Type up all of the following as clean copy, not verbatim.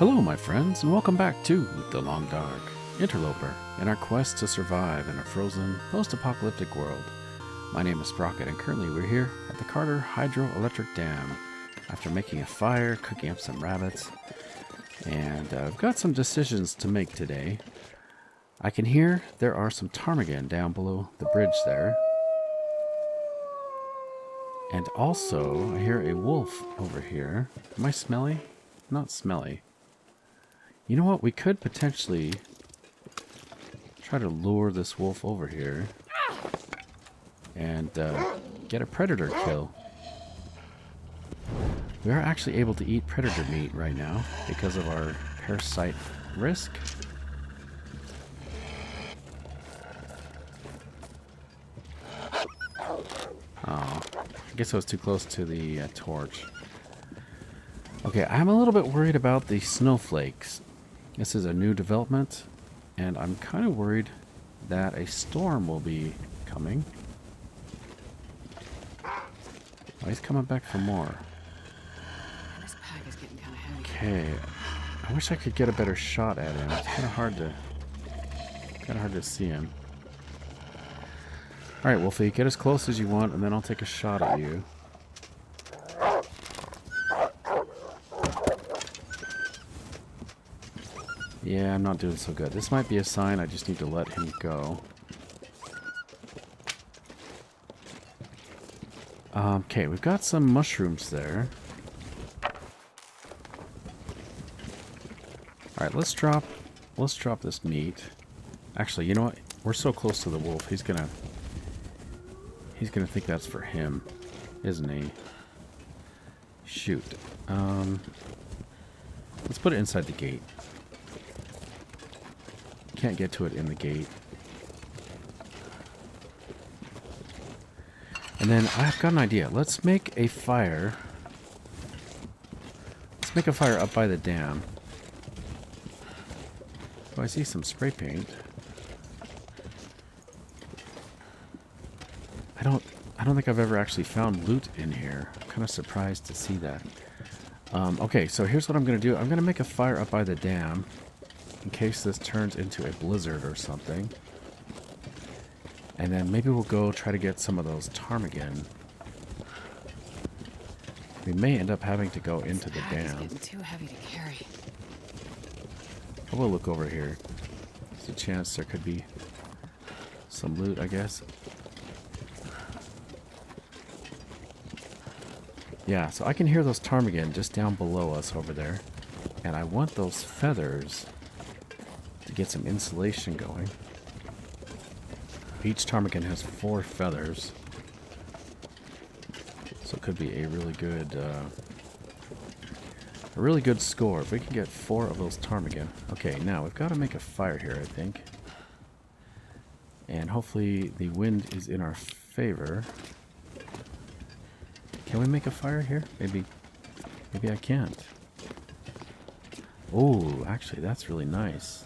Hello, my friends, and welcome back to The Long Dark Interloper in our quest to survive in a frozen, post-apocalyptic world. My name is Sprocket, and currently we're here at the Carter Hydroelectric Dam after making a fire, cooking up some rabbits, and I've got some decisions to make today. I can hear there are some ptarmigan down below the bridge there. And also, I hear a wolf over here. Am I smelly? Not smelly. You know what? We could potentially try to lure this wolf over here and get a predator kill. We are actually able to eat predator meat right now because of our parasite risk. Oh, I guess I was too close to the torch. Okay, I'm a little bit worried about the snowflakes. This is a new development, and I'm kind of worried that a storm will be coming. Oh, he's coming back for more. This pack is getting kind of heavy. Okay, I wish I could get a better shot at him. It's kind of hard to see him. All right, Wolfie, get as close as you want, and then I'll take a shot at you. Yeah, I'm not doing so good. This might be a sign I just need to let him go. Okay, we've got some mushrooms there. Alright, let's drop this meat. Actually, you know what? We're so close to the wolf, he's gonna think that's for him, isn't he? Shoot. Let's put it inside the gate. Can't get to it in the gate. And then I've got an idea. Let's make a fire. Let's make a fire up by the dam. Oh, I see some spray paint. I don't think I've ever actually found loot in here. I'm kind of surprised to see that. Okay, so here's what I'm going to do. I'm going to make a fire up by the dam in case this turns into a blizzard or something. And then maybe we'll go try to get some of those ptarmigan. We may end up having to go into the dam. It's getting too heavy to carry. I will look over here. There's a chance there could be some loot, I guess. Yeah, so I can hear those ptarmigan just down below us over there. And I want those feathers to get some insulation going. Each ptarmigan has 4 feathers, so it could be a really good score if we can get 4 of those ptarmigan. Okay, now we've got to make a fire here, I think, and hopefully the wind is in our favor. Can we make a fire here? Maybe I can't. Oh, actually, that's really nice.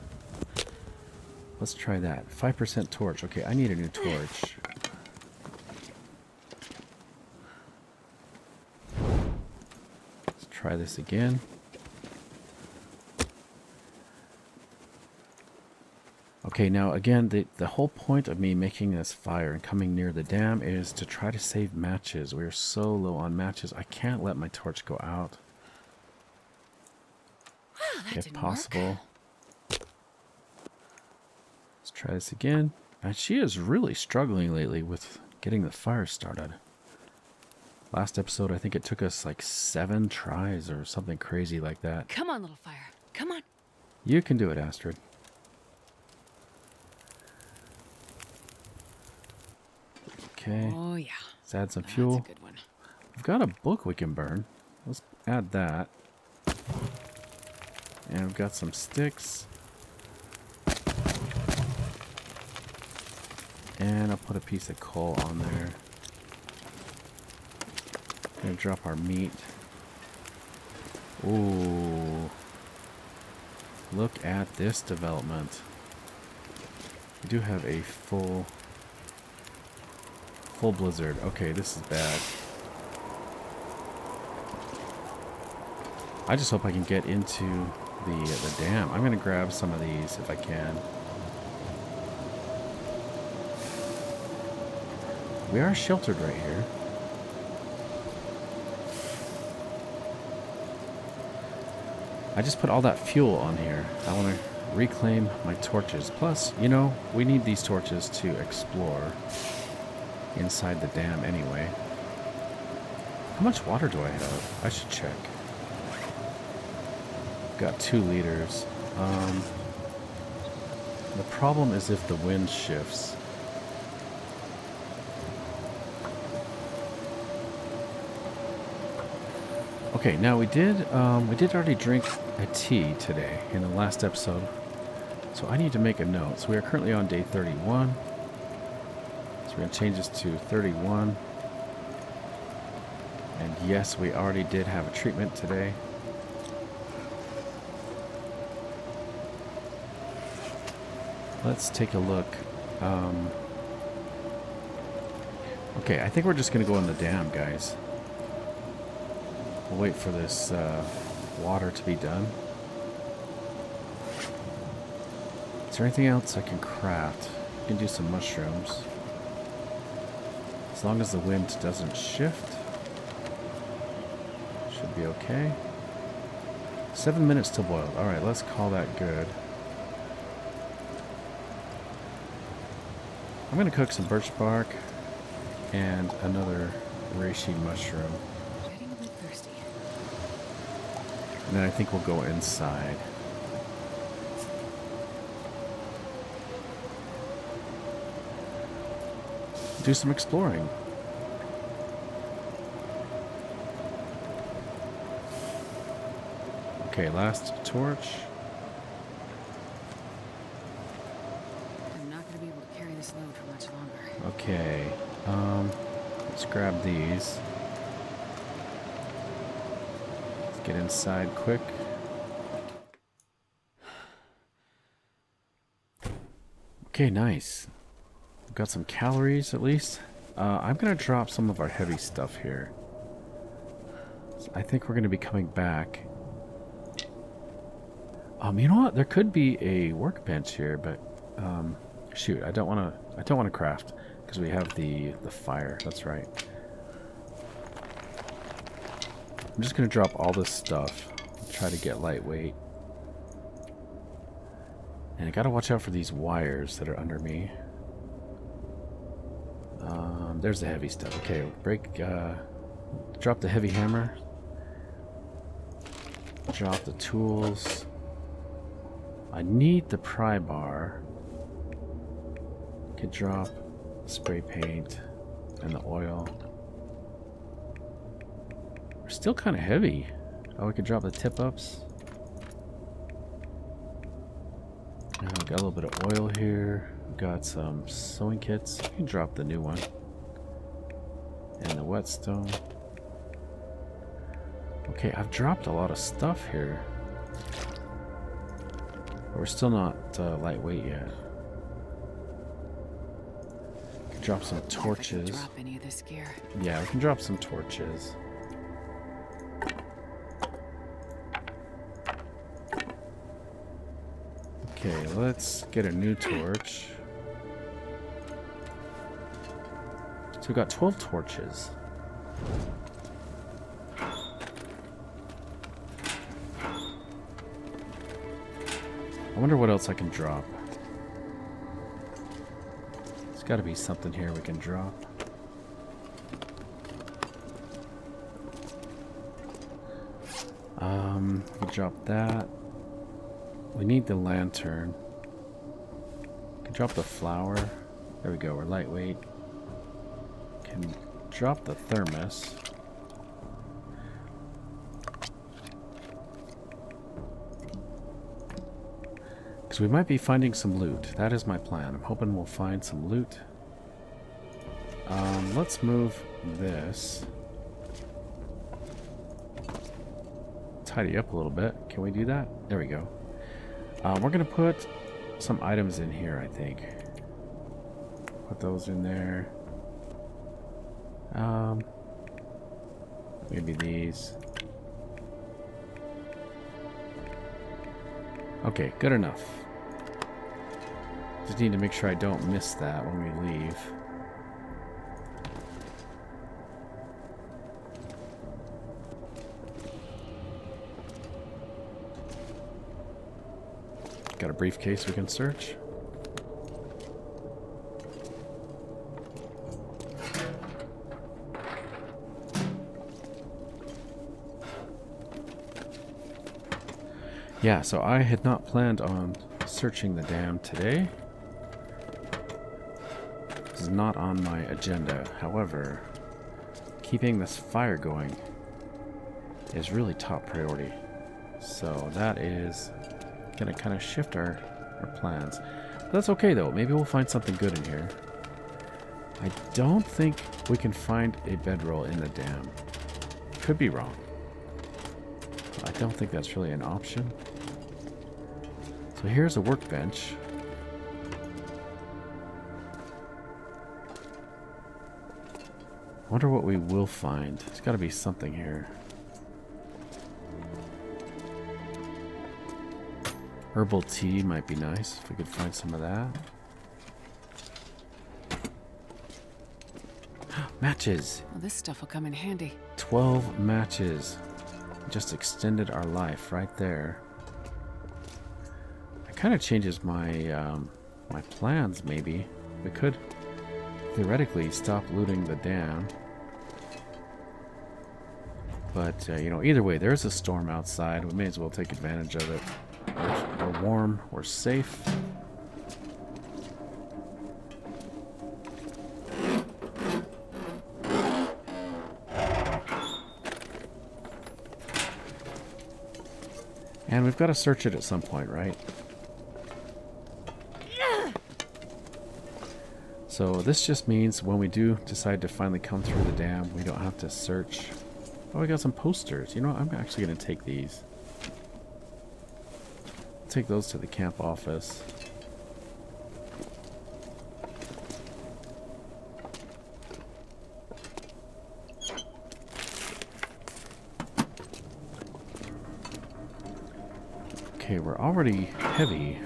Let's try that. 5% torch. Okay, I need a new torch. Let's try this again. Okay, now again, the whole point of me making this fire and coming near the dam is to try to save matches. We are so low on matches. I can't let my torch go out. Wow, that If didn't possible. work. Try this again. And she is really struggling lately with getting the fire started. Last episode, I think it took us like 7 tries or something crazy like that. Come on, little fire. Come on. You can do it, Astrid. Okay. Oh, yeah. Let's add some That's fuel. a good one. We've got a book we can burn. Let's add that. And we've got some sticks. And I'll put a piece of coal on there. Gonna drop our meat. Ooh. Look at this development. We do have a full blizzard. Okay, this is bad. I just hope I can get into the dam. I'm gonna grab some of these if I can. We are sheltered right here. I just put all that fuel on here. I want to reclaim my torches. Plus, you know, we need these torches to explore inside the dam anyway. How much water do I have? I should check. Got 2 liters. The problem is if the wind shifts. Okay, now we did already drink a tea today in the last episode, so I need to make a note. So we are currently on day 31. So we're going to change this to 31. And yes, we already did have a treatment today. Let's take a look. Okay, I think we're just going to go in the dam, guys. We'll wait for this water to be done. Is there anything else I can craft? I can do some mushrooms. As long as the wind doesn't shift, should be okay. 7 minutes to boil. Alright, let's call that good. I'm going to cook some birch bark and another reishi mushroom. Getting a bit thirsty. And then I think we'll go inside. Do some exploring. Okay, last torch. I'm not going to be able to carry this load for much longer. Okay, let's grab these. Let's get inside quick. Okay, nice. We've got some calories at least. I'm gonna drop some of our heavy stuff here. So I think we're gonna be coming back. You know what? There could be a workbench here, but shoot, I don't wanna craft because we have the fire. That's right. I'm just gonna drop all this stuff. Try to get lightweight. And I gotta watch out for these wires that are under me. There's the heavy stuff. Okay, drop the heavy hammer. Drop the tools. I need the pry bar. Could drop spray paint and the oil. We're still kind of heavy. Oh, we could drop the tip-ups. Got a little bit of oil here. Got some sewing kits. You can drop the new one. And the whetstone. Okay, I've dropped a lot of stuff here. But we're still not lightweight yet. Can drop some torches. Drop any of this gear. Yeah, we can drop some torches. Okay, let's get a new torch. So we got 12 torches. I wonder what else I can drop. There's got to be something here we can drop. We drop that. We need the lantern. Can drop the flour. There we go. We're lightweight. Can drop the thermos. Because we might be finding some loot. That is my plan. I'm hoping we'll find some loot. Let's move this. Tidy up a little bit. Can we do that? There we go. We're going to put some items in here, I think. Put those in there. Maybe these. Okay, good enough. Just need to make sure I don't miss that when we leave. Got a briefcase we can search. Yeah, so I had not planned on searching the dam today. This is not on my agenda. However, keeping this fire going is really top priority. So that is going to kind of shift our plans. But that's okay though. Maybe we'll find something good in here. I don't think we can find a bedroll in the dam. Could be wrong. I don't think that's really an option. So here's a workbench. I wonder what we will find. There's got to be something here. Herbal tea might be nice if we could find some of that. Matches! Well, this stuff will come in handy. 12 matches. Just extended our life right there. It kind of changes my my plans, maybe. We could theoretically stop looting the dam. But, you know, either way, there's a storm outside. We may as well take advantage of it. We're warm. We're safe. And we've got to search it at some point, right? So this just means when we do decide to finally come through the dam, we don't have to search. Oh, we got some posters. You know what? I'm actually going to take these. Take those to the camp office. Okay, we're already heavy.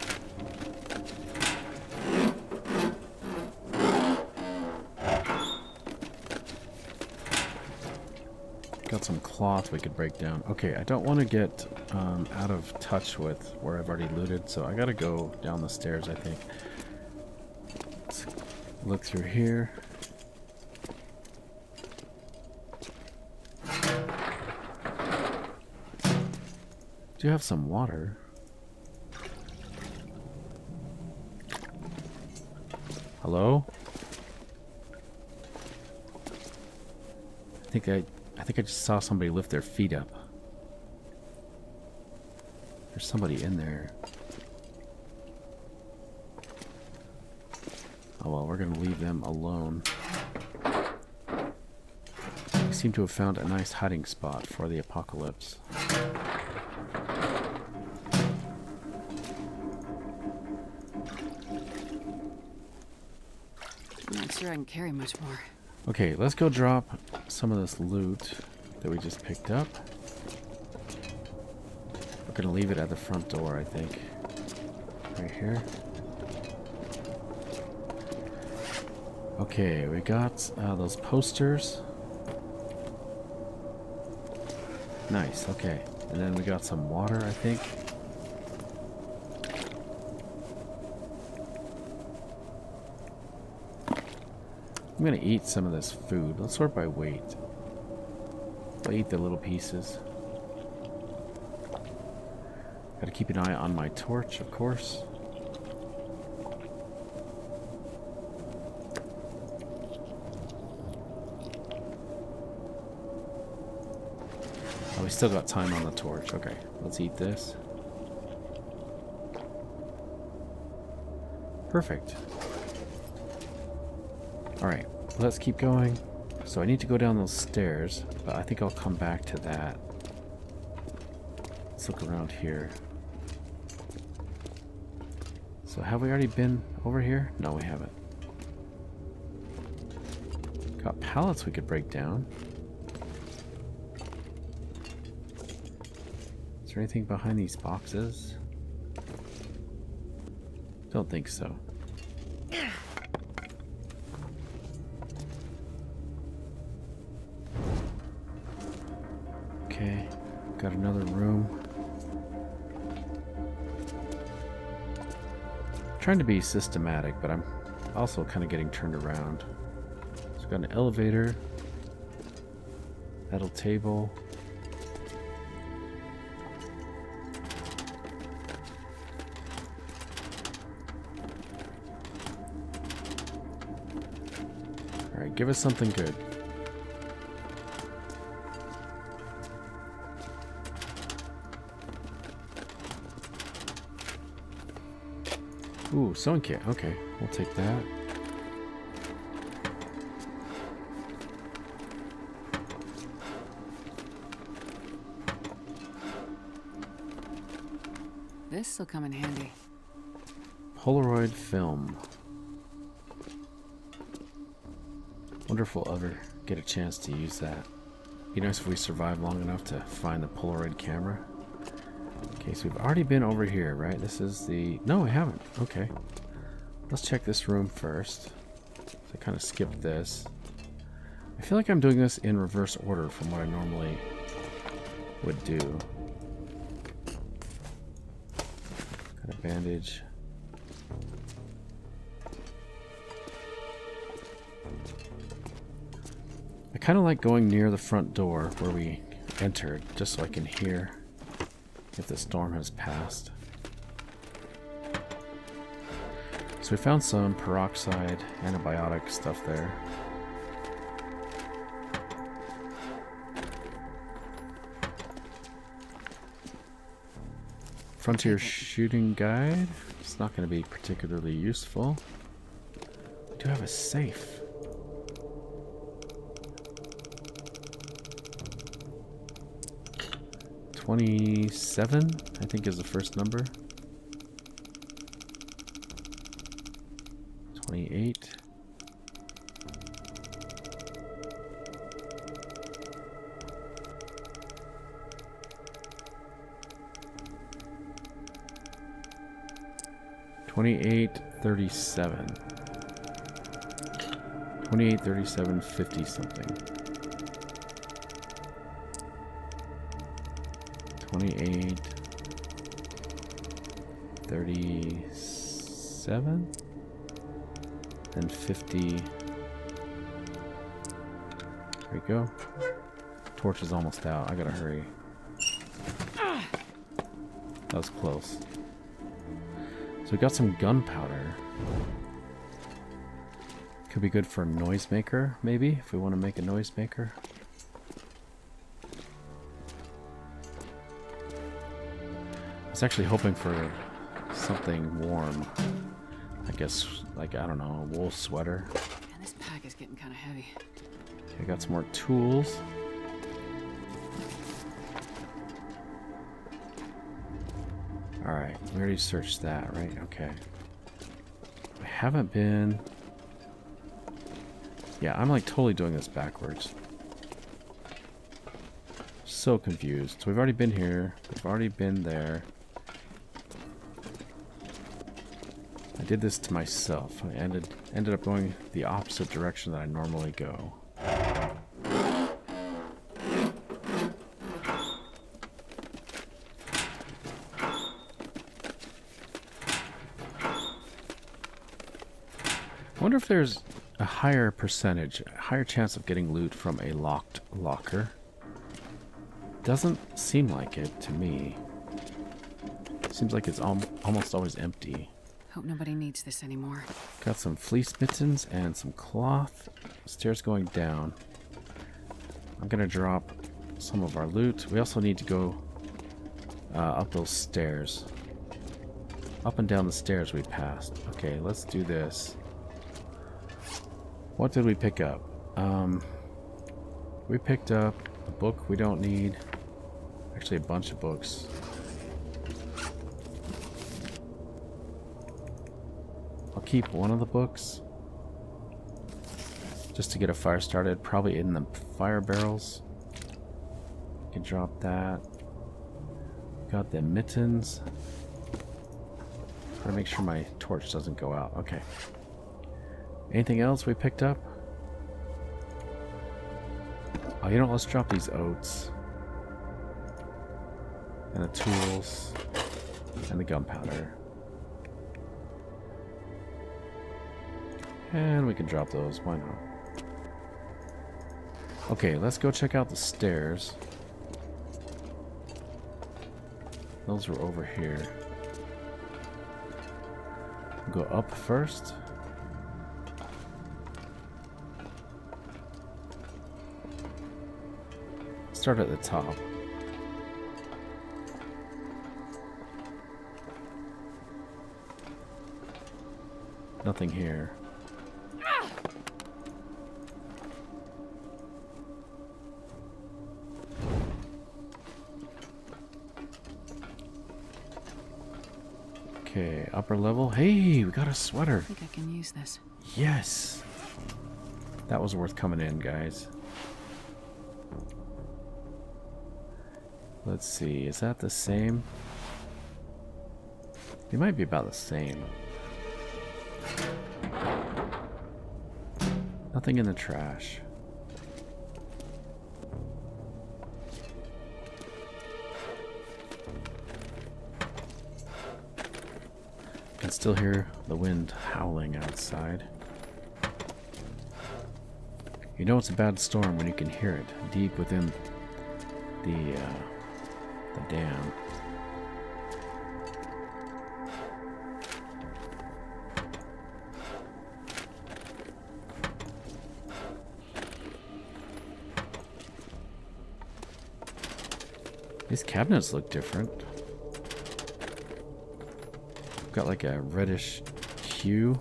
Got some cloth we could break down. Okay, I don't want to get out of touch with where I've already looted, so I gotta go down the stairs, I think. Let's look through here. Do you have some water? Hello? I think I just saw somebody lift their feet up. There's somebody in there. Oh well, we're gonna leave them alone. We seem to have found a nice hiding spot for the apocalypse. I'm not sure I can carry much more. Okay, let's go drop some of this loot that we just picked up. We're gonna leave it at the front door, I think. Right here. Okay, we got those posters. Nice, okay. And then we got some water, I think. I'm gonna eat some of this food. Let's sort by weight. I'll eat the little pieces. Gotta keep an eye on my torch, of course. Oh, we still got time on the torch. Okay, let's eat this. Perfect. Alright, let's keep going. So I need to go down those stairs, but I think I'll come back to that. Let's look around here. So have we already been over here? No, we haven't. Got pallets we could break down. Is there anything behind these boxes? Don't think so. Okay, got another room. Trying to be systematic, but I'm also kind of getting turned around. So we've got an elevator, metal table. All right, give us something good. Ooh, sewing kit. Okay, we'll take that. This'll come in handy. Polaroid film. Wonder if we'll ever get a chance to use that. Be nice if we survive long enough to find the Polaroid camera. Okay, so we've already been over here, right? This is the... No, we haven't. Okay. Let's check this room first. So I kind of skipped this. I feel like I'm doing this in reverse order from what I normally would do. Got a bandage. I kind of like going near the front door where we entered, just so I can hear if the storm has passed. So we found some peroxide, antibiotic stuff there. Frontier shooting guide. It's not going to be particularly useful. We do have a safe. $27, I think, is the first number. 28. $28.37. 28.37.50 something. 28.37 and 50. There we go. Torch is almost out. I gotta hurry. That was close. So we got some gunpowder. Could be good for a noisemaker, maybe, if we want to make a noisemaker. I was actually hoping for something warm. I guess, like, I don't know, a wool sweater. Man, this pack is getting kind of heavy. Okay, got some more tools. Alright, we already searched that, right? Okay. I haven't been... Yeah, I'm like totally doing this backwards. So confused. So we've already been here. We've already been there. I did this to myself. I ended up going the opposite direction that I normally go. I wonder if there's a higher percentage, a higher chance of getting loot from a locked locker. Doesn't seem like it to me. Seems like it's almost always empty. Hope nobody needs this anymore. Got some fleece mittens and some cloth. Stairs going down. I'm gonna drop some of our loot. We also need to go up those stairs. Up and down the stairs we passed. Okay, let's do this. What did we pick up? We picked up a book we don't need. Actually, a bunch of books. I'll keep one of the books just to get a fire started, probably in the fire barrels. Can drop that. Got the mittens. Gotta make sure my torch doesn't go out. Okay. Anything else we picked up? Oh, you know, let's drop these oats. And the tools. And the gunpowder. And we can drop those. Why not? Okay, let's go check out the stairs. Those were over here. Go up first. Start at the top. Nothing here. Okay, upper level. Hey, we got a sweater. I think I can use this. Yes. That was worth coming in, guys. Let's see, is that the same? They might be about the same. Nothing in the trash. I can still hear the wind howling outside. You know it's a bad storm when you can hear it deep within the dam. These cabinets look different. Got like a reddish hue.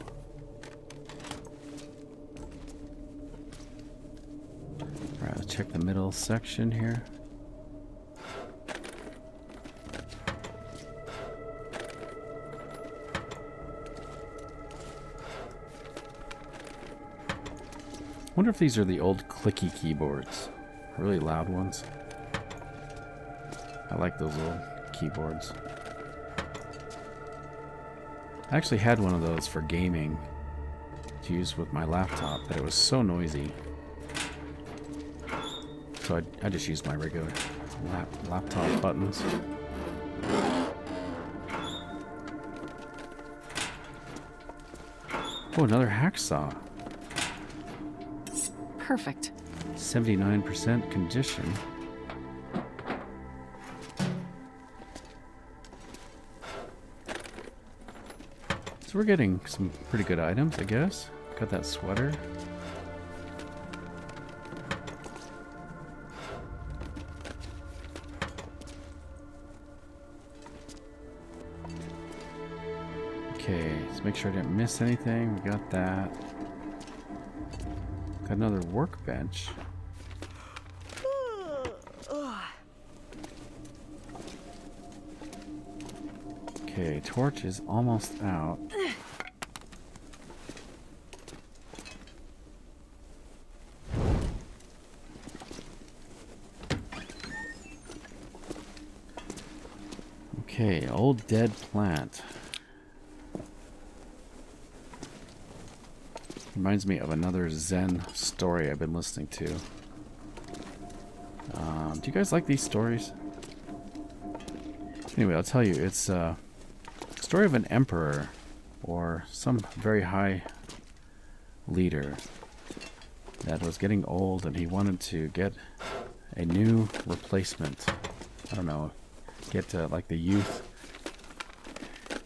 Alright, let's check the middle section here. Wonder if these are the old clicky keyboards. Really loud ones. I like those old keyboards. I actually had one of those for gaming to use with my laptop, but it was so noisy. So I just used my regular laptop buttons. Oh, another hacksaw. Perfect. 79% condition. So we're getting some pretty good items, I guess. Got that sweater. Okay, let's make sure I didn't miss anything. We got that. Got another workbench. Okay, torch is almost out. Okay, old dead plant. Reminds me of another Zen story I've been listening to. Do you guys like these stories? Anyway, I'll tell you, it's a story of an emperor or some very high leader that was getting old and he wanted to get a new replacement. I don't know, get like the youth.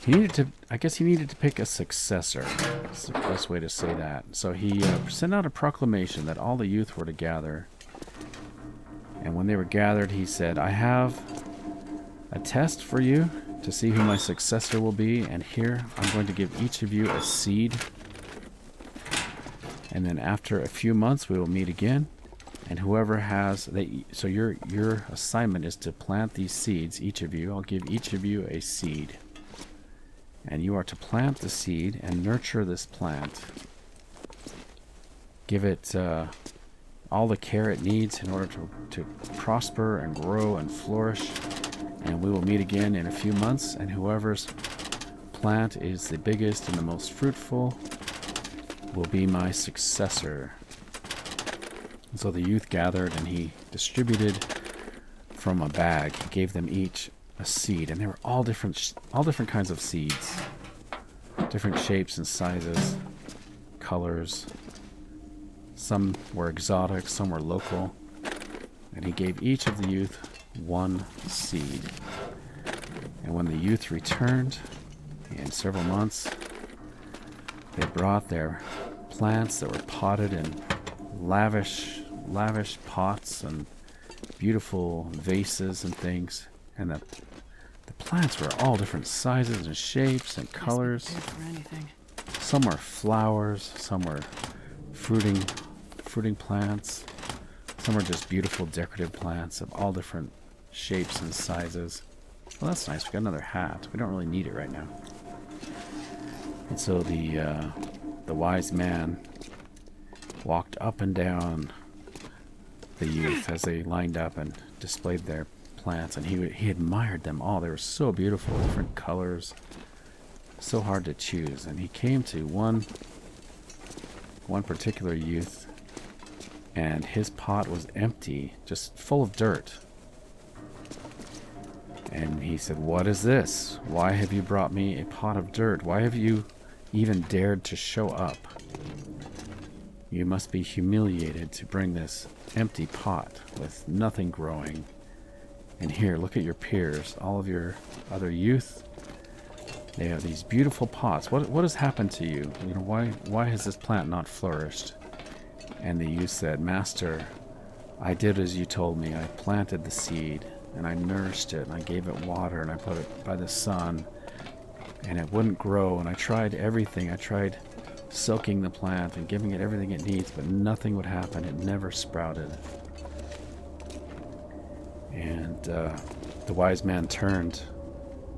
He needed to, I guess he needed to pick a successor. That's the best way to say that. So he sent out a proclamation that all the youth were to gather. And when they were gathered, he said, I have a test for you to see who my successor will be. And here, I'm going to give each of you a seed. And then after a few months, we will meet again. And whoever has, so your assignment is to plant these seeds, each of you. I'll give each of you a seed. And you are to plant the seed and nurture this plant. Give it all the care it needs in order to prosper and grow and flourish. And we will meet again in a few months. And whoever's plant is the biggest and the most fruitful will be my successor. And so the youth gathered and he distributed from a bag. He gave them each a seed, and they were all different kinds of seeds. Different shapes and sizes, colors. Some were exotic, some were local. And he gave each of the youth one seed. And when the youth returned in several months, they brought their plants that were potted in lavish pots and beautiful vases and things. And the plants were all different sizes and shapes and colors. Some were flowers, some were fruiting plants. Some are just beautiful decorative plants of all different shapes and sizes. Well, that's nice. We got another hat. We don't really need it right now. And so the wise man walked up and down the youth as they lined up and displayed their plants, and he admired them all. They were so beautiful, different colors, so hard to choose. And he came to one particular youth, and his pot was empty, just full of dirt. And he said, "What is this? Why have you brought me a pot of dirt? Why have you even dared to show up? You must be humiliated to bring this empty pot with nothing growing. And here, look at your peers, all of your other youth. They have these beautiful pots. What has happened to you? You know, why has this plant not flourished?" And the youth said, "Master, I did as you told me. I planted the seed, and I nourished it, and I gave it water, and I put it by the sun, and it wouldn't grow, and I tried everything. I tried soaking the plant and giving it everything it needs, but nothing would happen. It never sprouted." And the wise man turned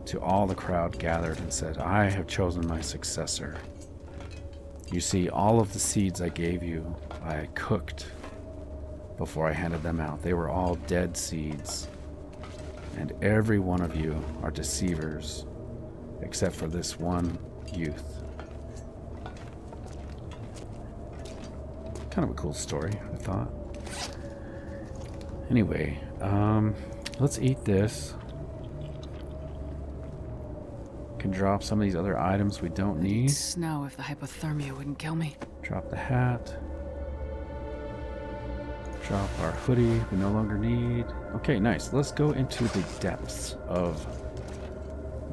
to all the crowd gathered and said, "I have chosen my successor. You see, all of the seeds I gave you, I cooked before I handed them out. They were all dead seeds. And every one of you are deceivers, except for this one youth." Kind of a cool story, I thought. Anyway, let's eat this. Can drop some of these other items we don't need. Snow if the hypothermia wouldn't kill me. Drop the hat. Drop our hoodie we no longer need. Okay, nice. Let's go into the depths of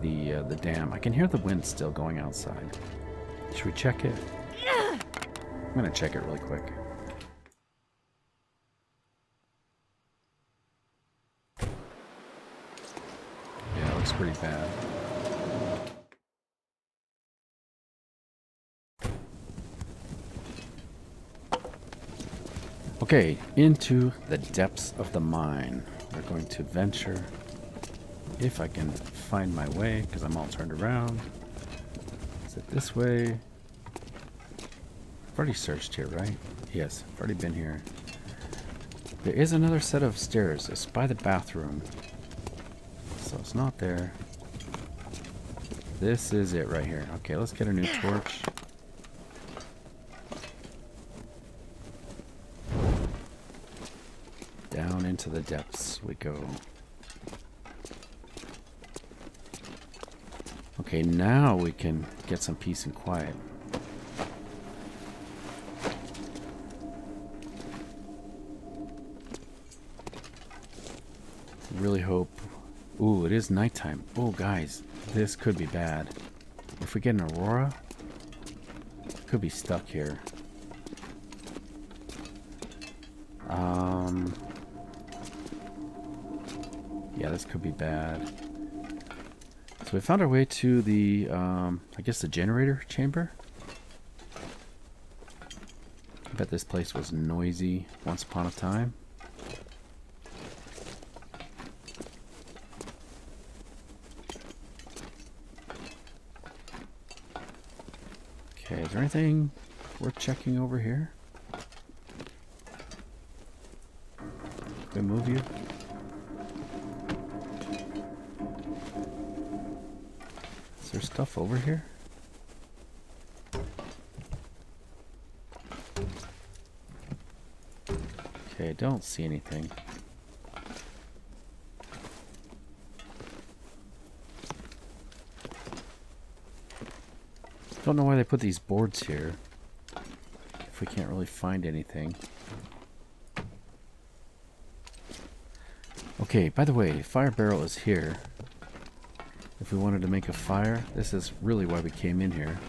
the dam. I can hear the wind still going outside. Should we check it? I'm gonna check it really quick. Yeah, it looks pretty bad. Okay, into the depths of the mine. We're going to venture, if I can find my way, because I'm all turned around. Is it this way? I've already searched here, right? Yes, I've already been here. There is another set of stairs. It's by the bathroom. So it's not there. This is it right here. Okay, let's get a new torch. Down into the depths we go. Okay, now we can get some peace and quiet. Really hope... Ooh, it is nighttime. Oh, guys, this could be bad. If we get an aurora, could be stuck here. Yeah, this could be bad. So we found our way to the, I guess the generator chamber. I bet this place was noisy once upon a time. Okay, is there anything worth checking over here? Can we move you? Is there there stuff over here? Okay, I don't see anything. Don't know why they put these boards here if we can't really find anything. Okay, by the way, fire barrel is here. If we wanted to make a fire, this is really why we came in here.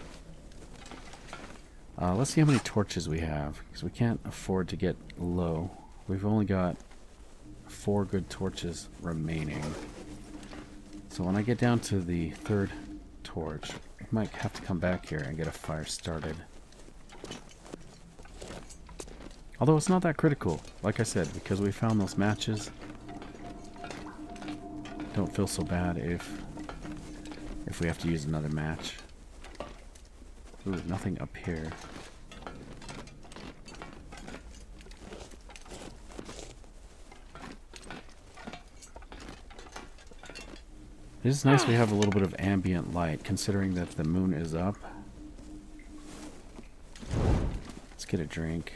Let's see how many torches we have, because we can't afford to get low. We've only got 4 good torches remaining. So when I get down to the 3rd torch, I might have to come back here and get a fire started. Although it's not that critical, like I said, because we found those matches. Don't feel so bad if we have to use another match. Ooh, nothing up here. It is nice we have a little bit of ambient light, considering that the moon is up. Let's get a drink.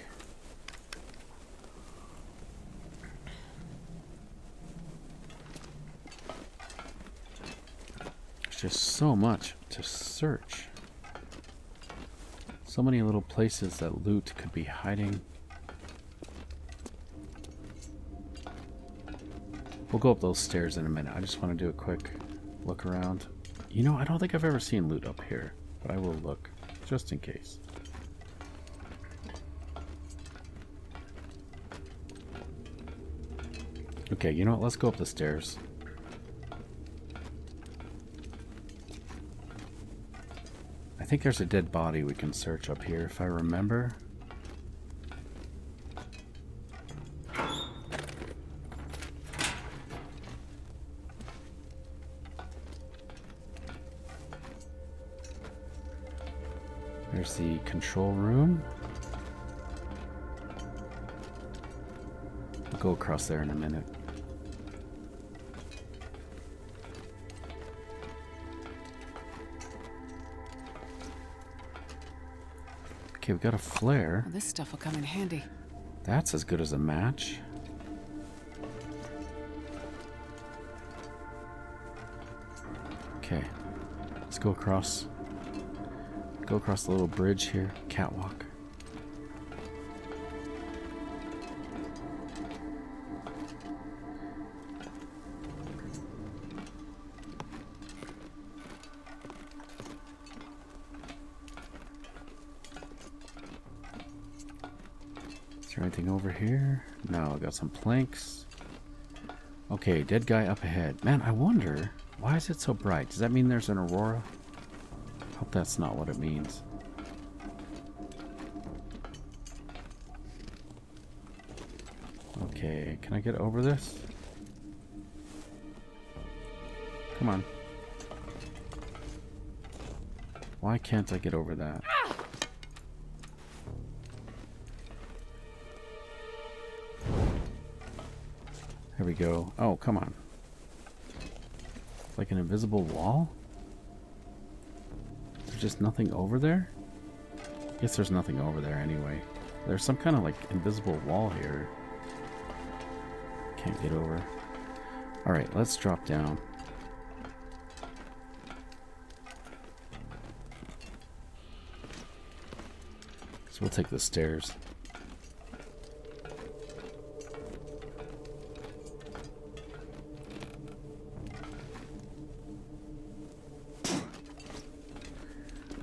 There's just so much to search. So many little places that loot could be hiding. We'll go up those stairs in a minute. I just want to do a quick look around. You know, I don't think I've ever seen loot up here, but I will look just in case. Okay, you know what? Let's go up the stairs. I think there's a dead body we can search up here, if I remember. There's the control room. We'll go across there in a minute. Okay, we've got a flare. Well, this stuff will come in handy. That's as good as a match. Okay, let's go across. Go across the little bridge here, catwalk. Is there anything over here? No, I got some planks. Okay, dead guy up ahead. Man, I wonder, why is it so bright? Does that mean there's an aurora? Hope that's not what it means. Okay, can I get over this? Come on. Why can't I get over that? There we go. Oh, come on. It's like an invisible wall? Just nothing over there? I guess there's nothing over there anyway. There's some kind of like invisible wall here. Can't get over. Alright, let's drop down. So we'll take the stairs.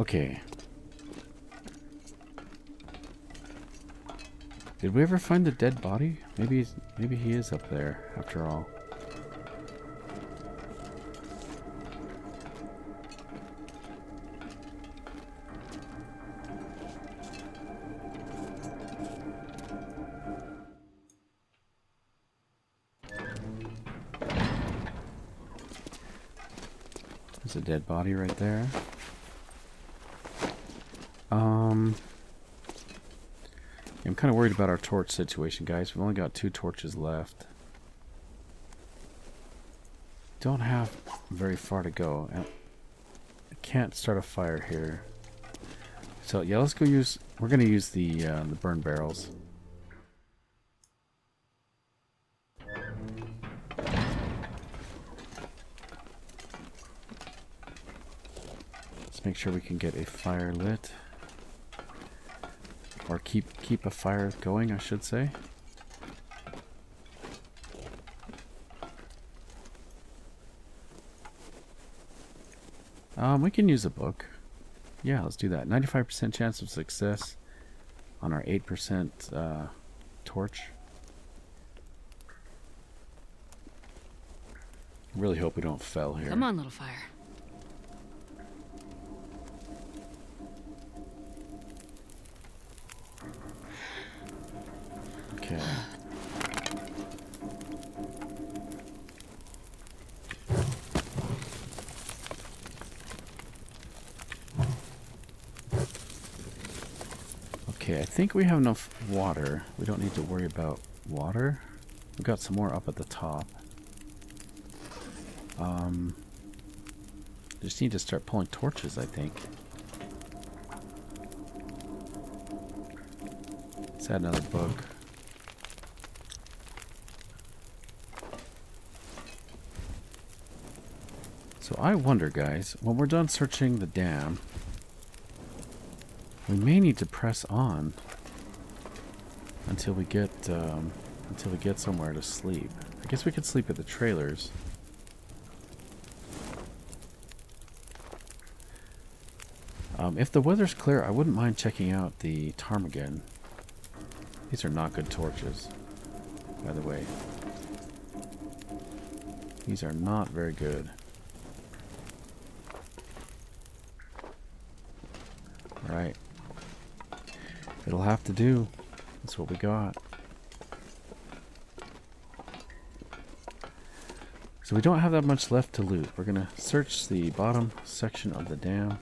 Okay. Did we ever find the dead body? Maybe he is up there after all. There's a dead body right there. I'm kind of worried about our torch situation, guys. We've only got 2 torches left. Don't have very far to go. I can't start a fire here. So yeah, let's go use. We're gonna use the burn barrels. Let's make sure we can get a fire lit, or keep a fire going, I should say. We can use a book. Yeah, let's do that. 95% chance of success on our 8% torch. Really hope we don't fail here. Come on, little fire. Okay. Okay, I think we have enough water. We don't need to worry about water. We've got some more up at the top. Just need to start pulling torches, I think. Let's add another book. So I wonder, guys, when we're done searching the dam, we may need to press on until we get somewhere to sleep. I guess we could sleep at the trailers. If the weather's clear, I wouldn't mind checking out the ptarmigan. These are not good torches, by the way. These are not very good. Alright. It'll have to do. That's what we got. So we don't have that much left to loot. We're going to search the bottom section of the dam.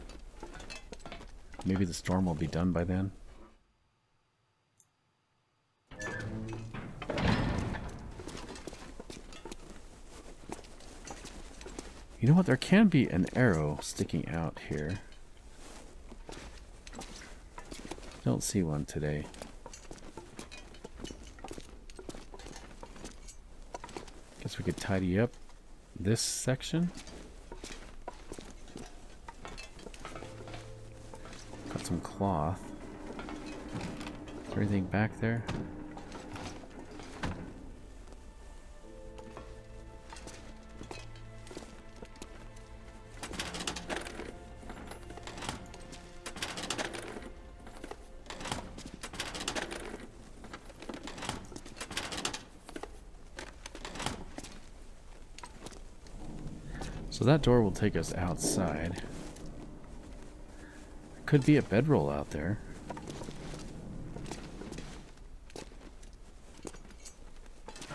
Maybe the storm will be done by then. You know what? There can be an arrow sticking out here. Don't see one today. Guess we could tidy up this section. Got some cloth. Is there anything back there? So that door will take us outside. Could be a bedroll out there.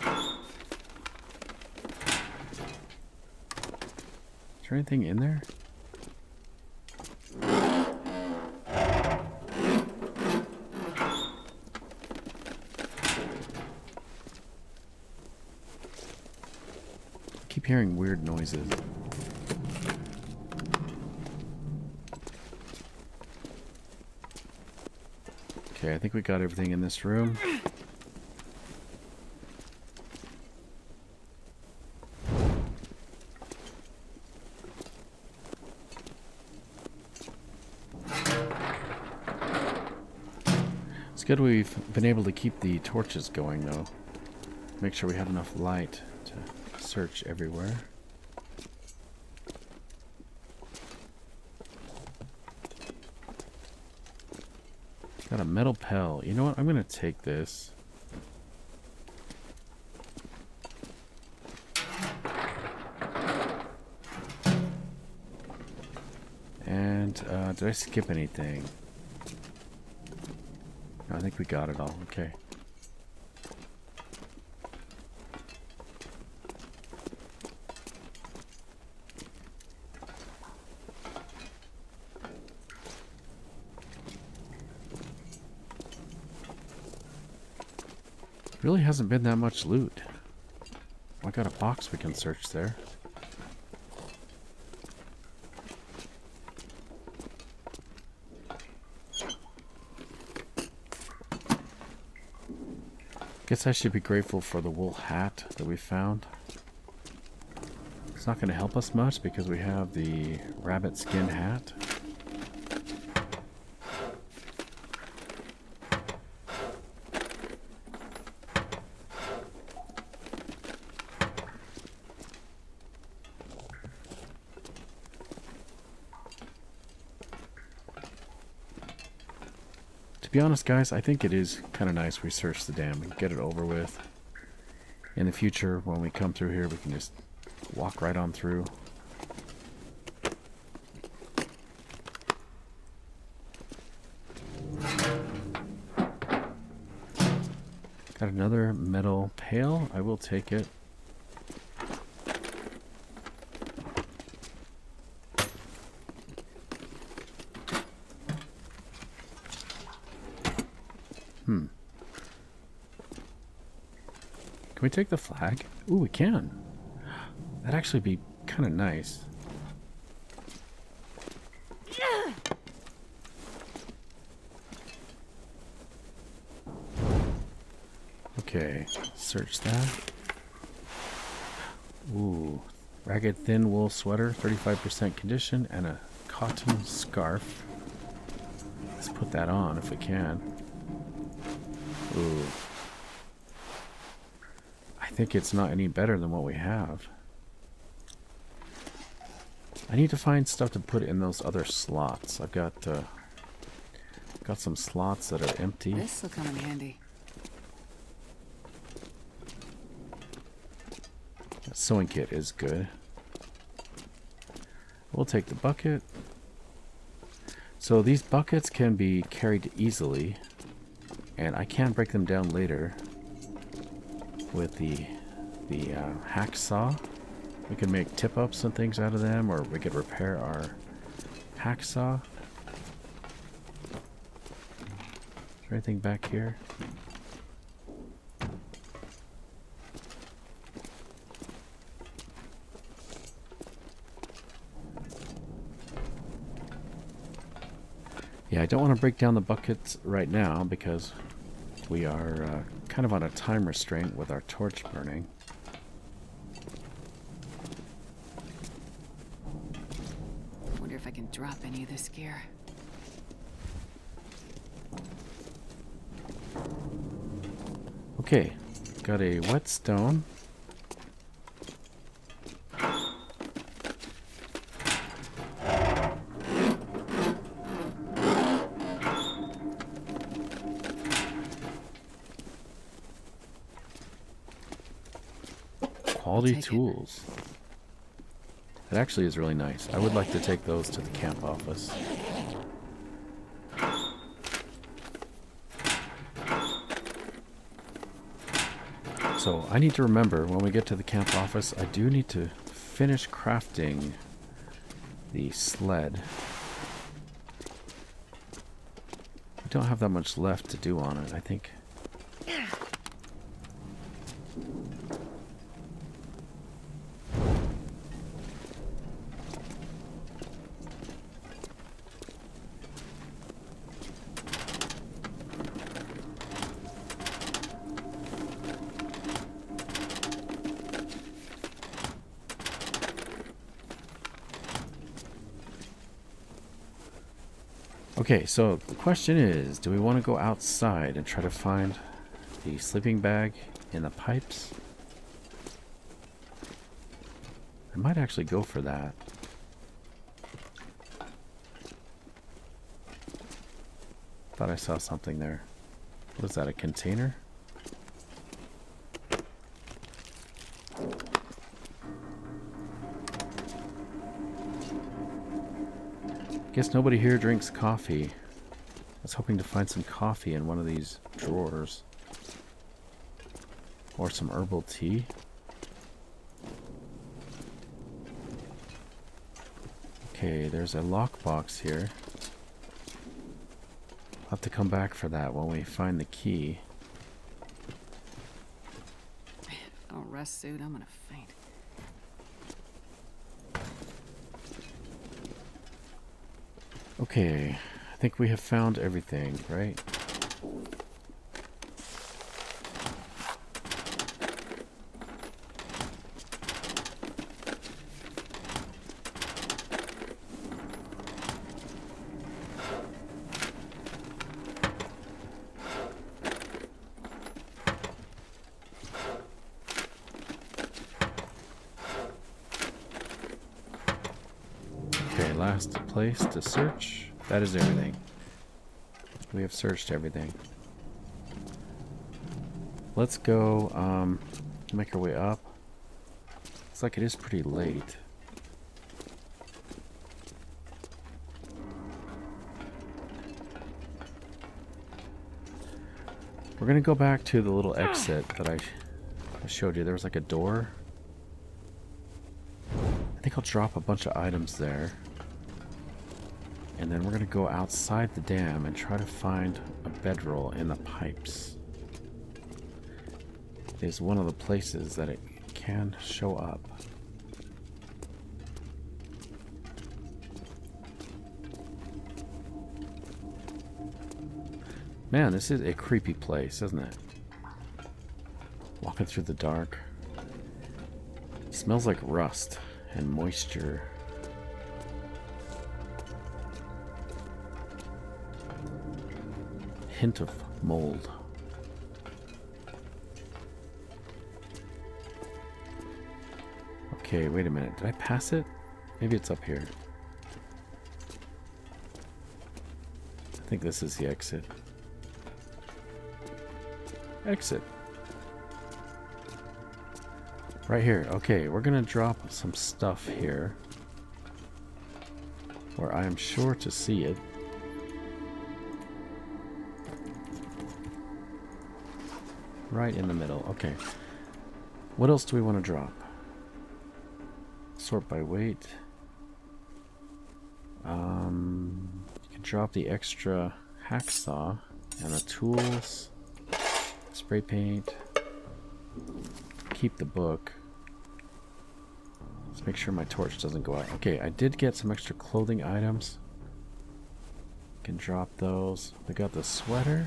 Is there anything in there? I keep hearing weird noises. Okay, I think we got everything in this room. It's good we've been able to keep the torches going, though. Make sure we have enough light to search everywhere. Got a metal pell. You know what? I'm going to take this. And, did I skip anything? No, I think we got it all. Okay. Really hasn't been that much loot. I got a box we can search there. Guess I should be grateful for the wool hat that we found. It's not going to help us much because we have the rabbit skin hat. To be honest, guys, I think it is kind of nice we search the dam and get it over with. In the future, when we come through here, we can just walk right on through. Got another metal pail. I will take it. Can we take the flag? Ooh, we can. That'd actually be kind of nice. Okay, search that. Ooh, ragged thin wool sweater, 35% condition, and a cotton scarf. Let's put that on if we can. Ooh. I think it's not any better than what we have. I need to find stuff to put in those other slots. I've got some slots that are empty. This will come in handy. That sewing kit is good. We'll take the bucket. So these buckets can be carried easily, and I can break them down later with the hacksaw. We can make tip-ups and things out of them, or we could repair our hacksaw. Is there anything back here? Yeah, I don't want to break down the buckets right now because we are kind of on a time restraint with our torch burning. Wonder if I can drop any of this gear. Okay, got a whetstone. Quality tools. That actually is really nice. I would like to take those to the camp office. So I need to remember when we get to the camp office, I do need to finish crafting the sled. I don't have that much left to do on it, I think. Okay, so the question is, do we want to go outside and try to find the sleeping bag in the pipes? I might actually go for that. Thought I saw something there. What is that, a container? Guess nobody here drinks coffee. I was hoping to find some coffee in one of these drawers. Or some herbal tea. Okay, there's a lockbox here. I'll have to come back for that when we find the key. If I don't rest soon, I'm gonna faint. Okay, I think we have found everything, right? last place to search. That is everything. We have searched everything. Let's go make our way up. Looks like it is pretty late. We're gonna go back to the little exit that I showed you. There was like a door. I think I'll drop a bunch of items there. And then we're gonna go outside the dam and try to find a bedroll in the pipes. It is one of the places that it can show up. Man, this is a creepy place, isn't it? Walking through the dark. It smells like rust and moisture. Hint of mold. Okay, wait a minute. Did I pass it? Maybe it's up here. I think this is the exit. Exit. Right here. Okay, we're gonna drop some stuff here where I am sure to see it. Right in the middle. Okay. What else do we want to drop? Sort by weight. You can drop the extra hacksaw and the tools. Spray paint. Keep the book. Let's make sure my torch doesn't go out. Okay, I did get some extra clothing items. Can drop those. We got the sweater.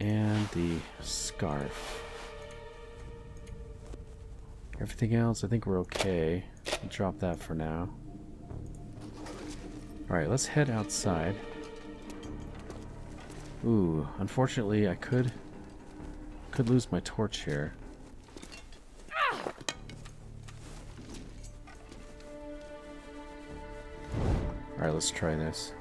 And the scarf. Everything else, I think we're okay. I'll drop that for now. Alright, let's head outside. Ooh, unfortunately I could lose my torch here. Alright, let's try this.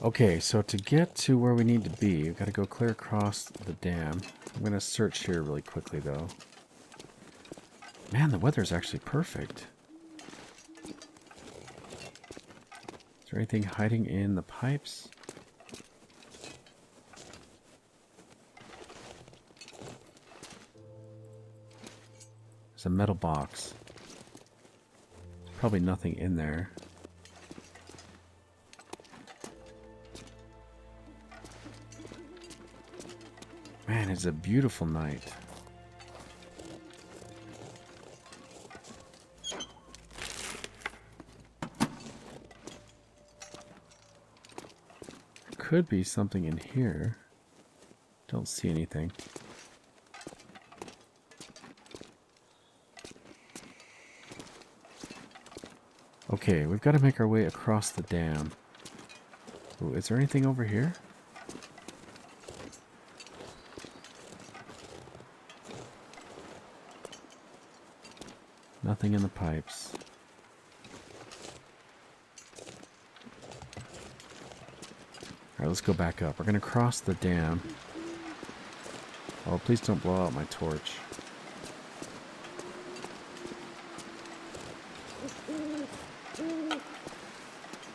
Okay, so to get to where we need to be, we've got to go clear across the dam. I'm going to search here really quickly, though. Man, the weather's actually perfect. Is there anything hiding in the pipes? There's a metal box. There's probably nothing in there. Man, it's a beautiful night. There could be something in here. Don't see anything. Okay, we've got to make our way across the dam. Ooh, is there anything over here? Nothing in the pipes. Alright, let's go back up. We're going to cross the dam. Oh, please don't blow out my torch.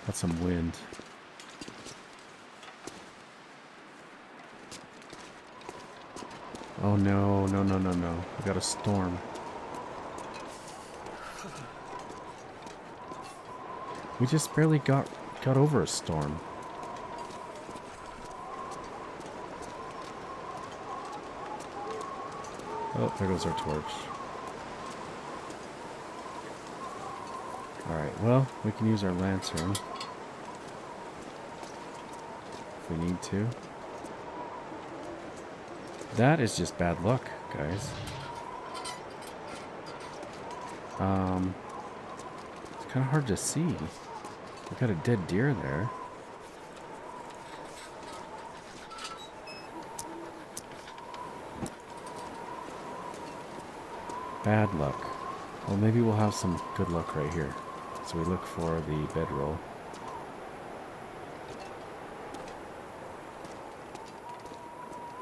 Got some wind. Oh no, no, no, no, no. We got a storm. We just barely got over a storm. Oh, there goes our torch. Alright, well, we can use our lantern. If we need to. That is just bad luck, guys. It's kind of hard to see. We got a dead deer there. Bad luck. Well, maybe we'll have some good luck right here. So we look for the bedroll.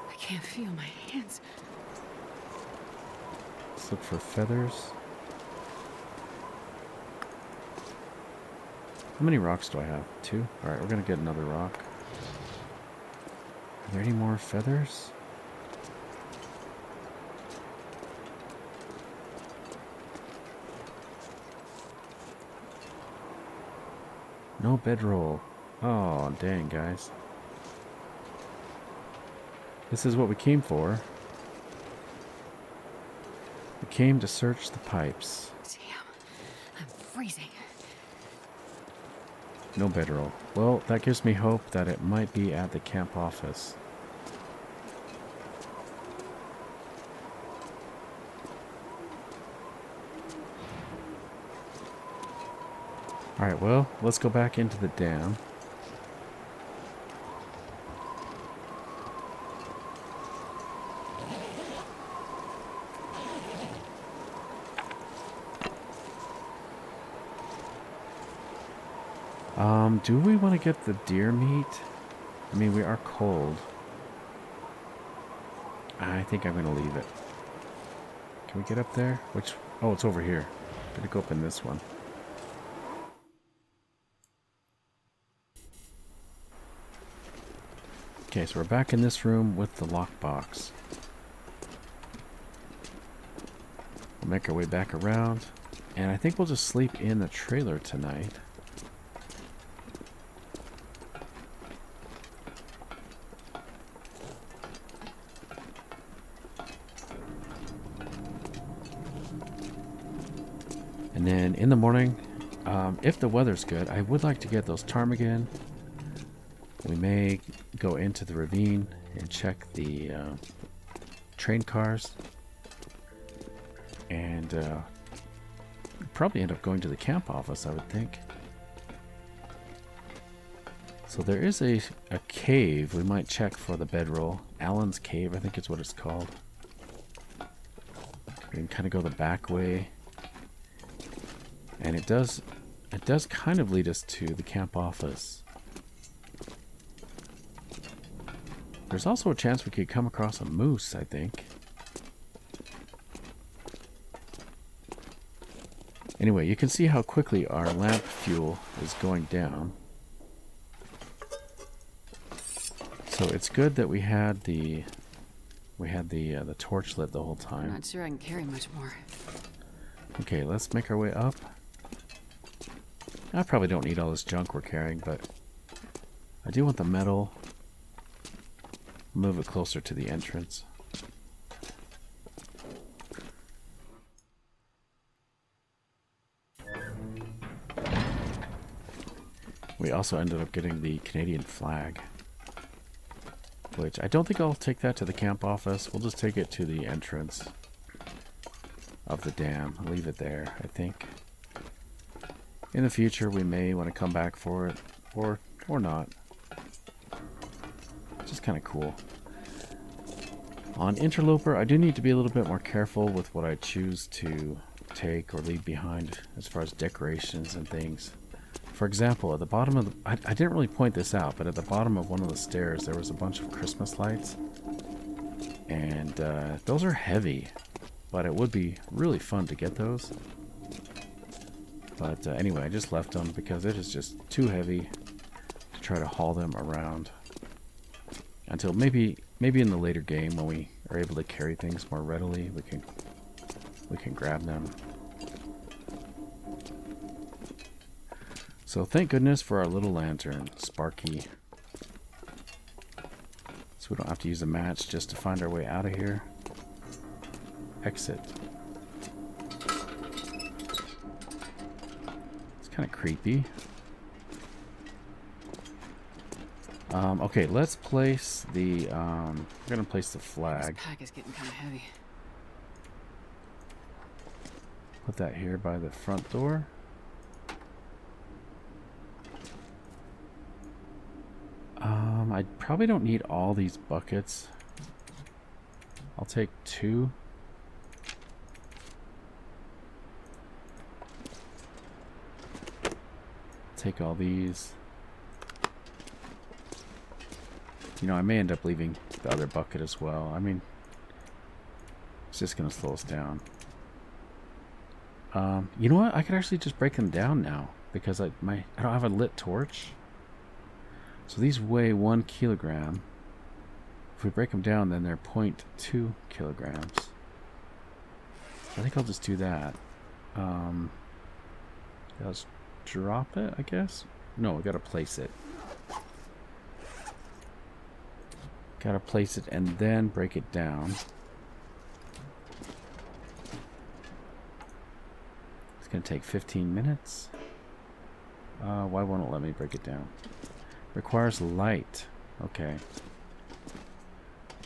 I can't feel my hands. Let's look for feathers. How many rocks do I have? 2? Alright, we're going to get another rock. Are there any more feathers? No bedroll. Oh, dang, guys. This is what we came for. We came to search the pipes. Damn, I'm freezing. No bedroll. Well, that gives me hope that it might be at the camp office. Alright, well, let's go back into the dam. Do we want to get the deer meat? I mean, we are cold. I think I'm going to leave it. Can we get up there? Which? Oh, it's over here. Better go up in this one. Okay, so we're back in this room with the lockbox. We'll make our way back around. And I think we'll just sleep in the trailer tonight. And then in the morning, if the weather's good, I would like to get those ptarmigan. We may go into the ravine and check the train cars. And probably end up going to the camp office, I would think. So there is a cave. We might check for the bedroll. Allen's Cave, I think is what it's called. We can kind of go the back way. And it does kind of lead us to the camp office. There's also a chance we could come across a moose, I think. Anyway, you can see how quickly our lamp fuel is going down. So it's good that we had the torch lit the whole time. I'm not sure I can carry much more. Okay, let's make our way up. I probably don't need all this junk we're carrying, but I do want the metal. Move it closer to the entrance. We also ended up getting the Canadian flag, which I don't think I'll take that to the camp office. We'll just take it to the entrance of the dam. I'll leave it there, I think. In the future, we may want to come back for it, or not. Just kind of cool. On Interloper, I do need to be a little bit more careful with what I choose to take or leave behind as far as decorations and things. For example, at the bottom of the... I didn't really point this out, but at the bottom of one of the stairs, there was a bunch of Christmas lights. And those are heavy, but it would be really fun to get those. But anyway, I just left them because it is just too heavy to try to haul them around. Until maybe in the later game when we are able to carry things more readily, we can grab them. So thank goodness for our little lantern, Sparky. So we don't have to use a match just to find our way out of here. Exit. It's kind of creepy. Okay, let's place the, we're going to place the flag. This pack is getting kind of heavy. Put that here by the front door. I probably don't need all these buckets. I'll take 2. take all these. You know, I may end up leaving the other bucket as well. I mean, it's just going to slow us down. You know what? I could actually just break them down now because I don't have a lit torch. So these weigh 1 kilogram. If we break them down, then they're 0.2 kilograms. I think I'll just do that. Let's drop it, I guess. No, we gotta place it. Gotta place it and then break it down. It's gonna take 15 minutes. Why won't it let me break it down? Requires light. Okay.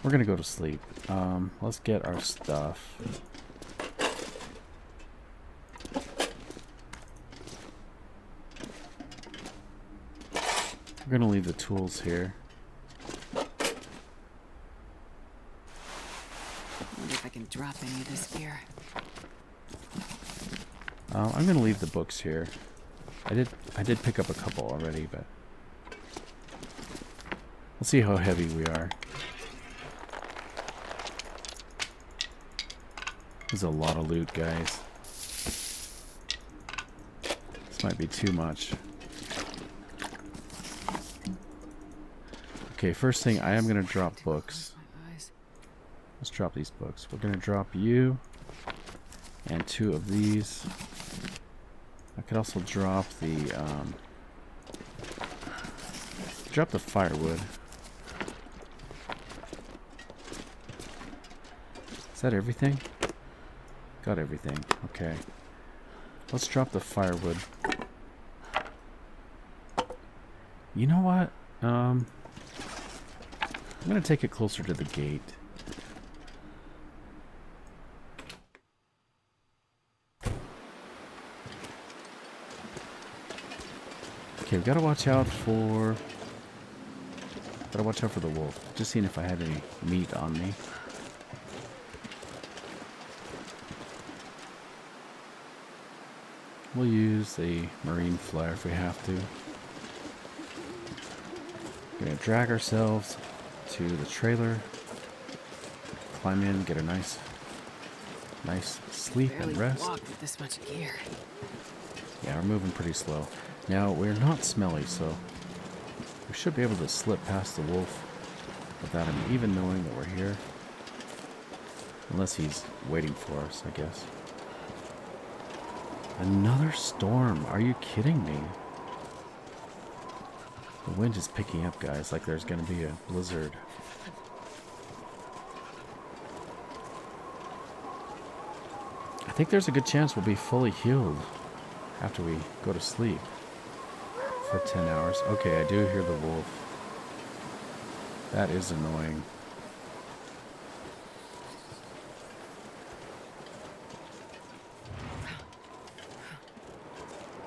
We're gonna go to sleep. Let's get our stuff. We're gonna leave the tools here. Wonder if I can drop any of this gear. I'm gonna leave the books here. I did pick up a couple already, but let's see how heavy we are. There's a lot of loot, guys. This might be too much. Okay, first thing, I am going to drop books. Let's drop these books. We're going to drop you and 2 of these. I could also drop the firewood. Is that everything? Got everything. Okay. Let's drop the firewood. You know what? I'm going to take it closer to the gate. Okay, we gotta watch out for the wolf. Just seeing if I have any meat on me. We'll use a marine flare if we have to. We're gonna drag ourselves to the trailer, climb in, get a nice sleep and rest. Walk with this much gear. Yeah, we're moving pretty slow. Now, we're not smelly, so we should be able to slip past the wolf without him even knowing that we're here. Unless he's waiting for us, I guess. Another storm. Are you kidding me? The wind is picking up, guys, like there's going to be a blizzard. I think there's a good chance we'll be fully healed after we go to sleep for 10 hours. Okay, I do hear the wolf. That is annoying.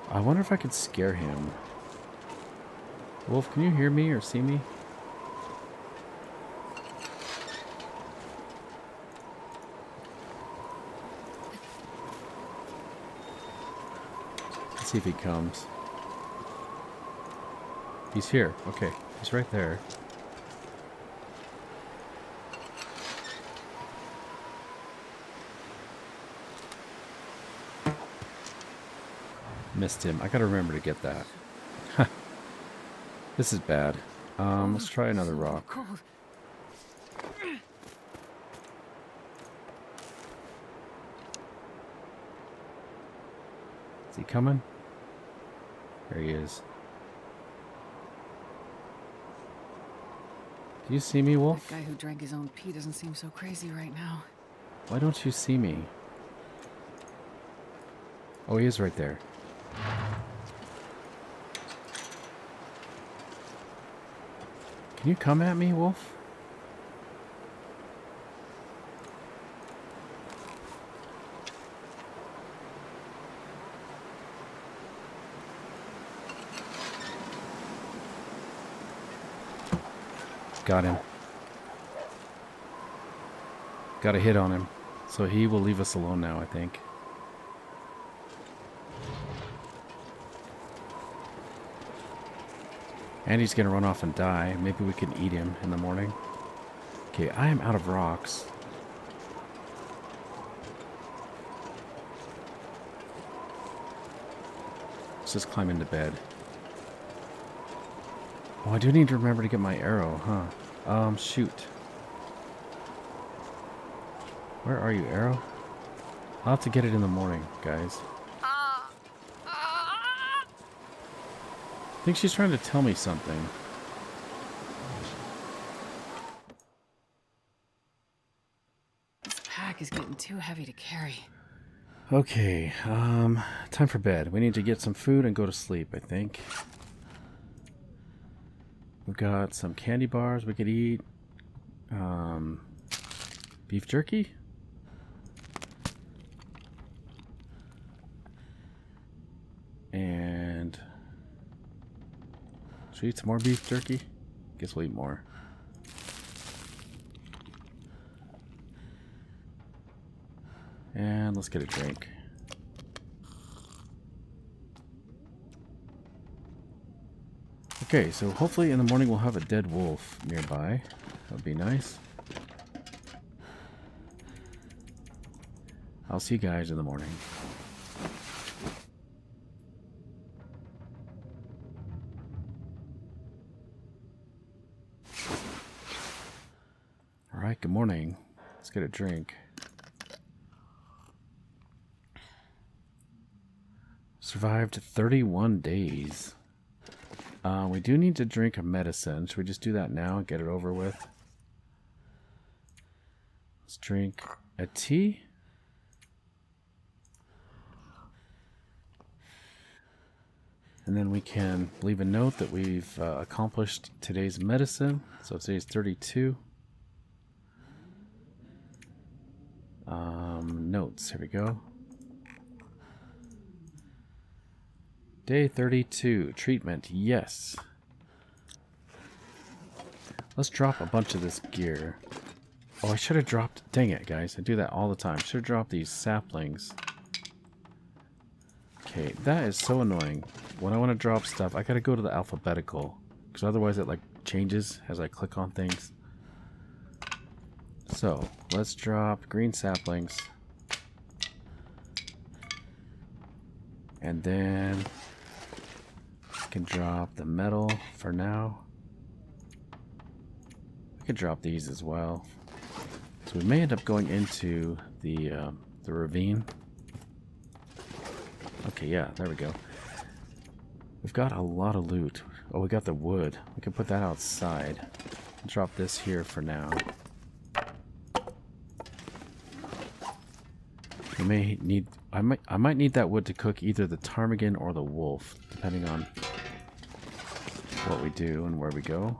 I wonder if I could scare him. Wolf, can you hear me or see me? Let's see if he comes. He's here. Okay, he's right there. Missed him. I gotta remember to get that. This is bad. Let's try another rock. Is he coming? There he is. Do you see me, Wolf? That guy who drank his own pee doesn't seem so crazy right now. Why don't you see me? Oh, he is right there. Can you come at me, Wolf? Got him. Got a hit on him. So he will leave us alone now, I think. And he's going to run off and die. Maybe we can eat him in the morning. Okay, I am out of rocks. Let's just climb into bed. Oh, I do need to remember to get my arrow, huh? Shoot. Where are you, arrow? I'll have to get it in the morning, guys. I think she's trying to tell me something. This pack is getting too heavy to carry. Okay, time for bed. We need to get some food and go to sleep, I think. We've got some candy bars we could eat. Beef jerky? And should we eat some more beef jerky? Guess we'll eat more. And let's get a drink. Okay, so hopefully in the morning we'll have a dead wolf nearby. That would be nice. I'll see you guys in the morning. Alright, good morning. Let's get a drink. Survived 31 days. We do need to drink a medicine. Should we just do that now and get it over with? Let's drink a tea. And then we can leave a note that we've accomplished today's medicine. So today's 32. Notes, here we go. Day 32, treatment, yes. Let's drop a bunch of this gear. Oh, I should have dropped, dang it guys, I do that all the time. Should have dropped these saplings. Okay, that is so annoying. When I want to drop stuff, I gotta go to the alphabetical. Because otherwise it like changes as I click on things. So, let's drop green saplings. And then I can drop the metal for now. I could drop these as well. So we may end up going into the ravine. Okay, yeah, there we go. We've got a lot of loot. Oh, we got the wood. We can put that outside. Drop this here for now. We may need. I might need that wood to cook either the ptarmigan or the wolf, depending on what we do and where we go.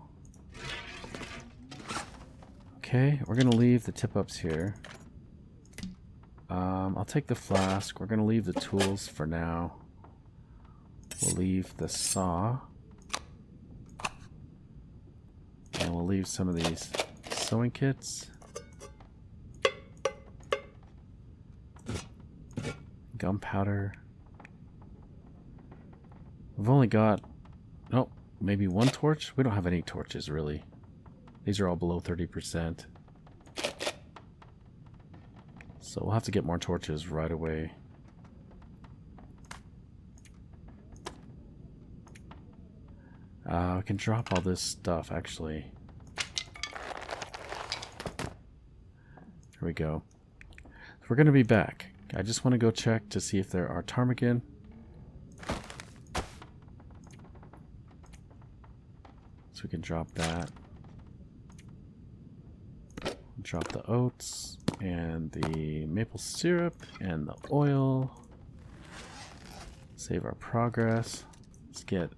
Okay, we're gonna leave the tip-ups here. I'll take the flask. We're gonna leave the tools for now. We'll leave the saw. And we'll leave some of these sewing kits. Gunpowder. We've only got, oh, maybe one torch? We don't have any torches, really. These are all below 30%. So we'll have to get more torches right away. I can drop all this stuff, actually. There we go. So we're going to be back. I just want to go check to see if there are ptarmigan. So we can drop that. Drop the oats and the maple syrup and the oil. Save our progress. Let's get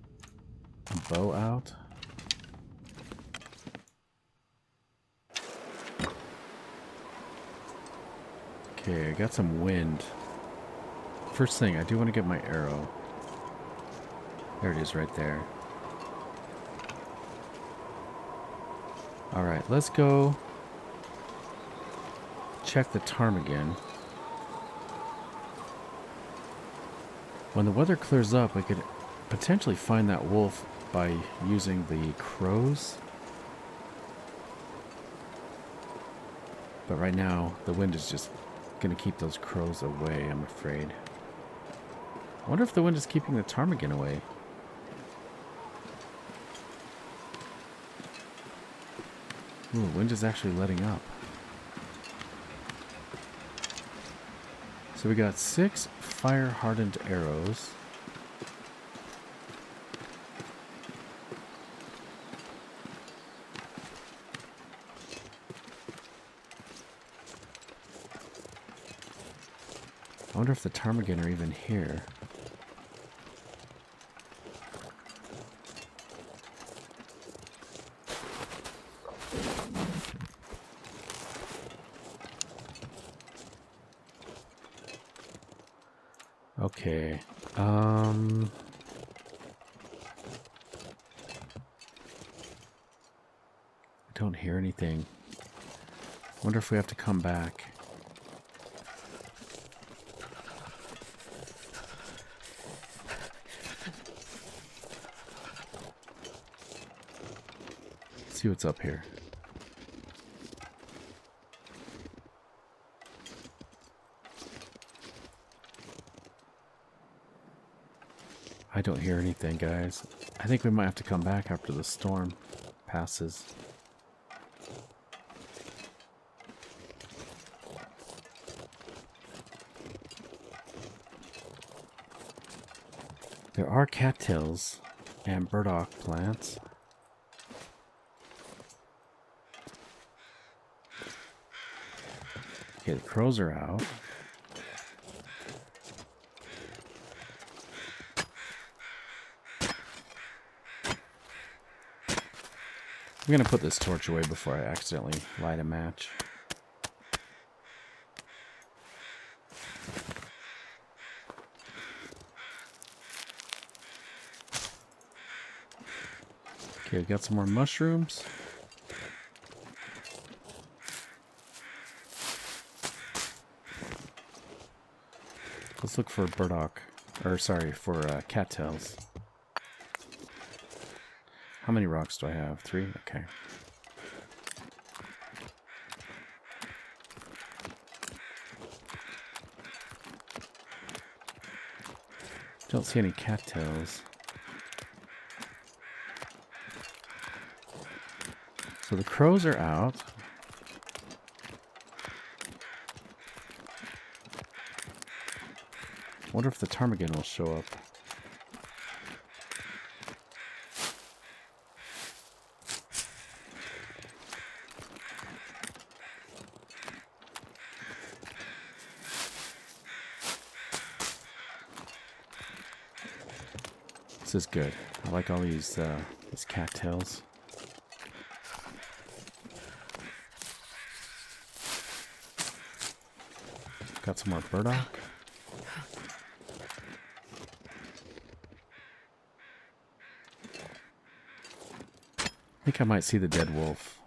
a bow out. Okay, I got some wind. First thing, I do want to get my arrow. There it is right there. Alright, let's go check the ptarmigan. When the weather clears up, we could potentially find that wolf by using the crows. But right now, the wind is just going to keep those crows away, I'm afraid. I wonder if the wind is keeping the ptarmigan away. Ooh, wind is actually letting up. So we got 6 fire-hardened arrows. I wonder if the ptarmigan are even here. Okay. I don't hear anything. Wonder if we have to come back. See what's up here. I don't hear anything, guys. I think we might have to come back after the storm passes. There are cattails and burdock plants. Okay, the crows are out. I'm gonna put this torch away before I accidentally light a match. Okay, we got some more mushrooms. Let's look for burdock, or sorry, for cattails. How many rocks do I have? 3? Okay. Don't see any cattails. So the crows are out. Wonder if the ptarmigan will show up. This is good. I like all these cattails. Got some more burdock. I think I might see the dead wolf.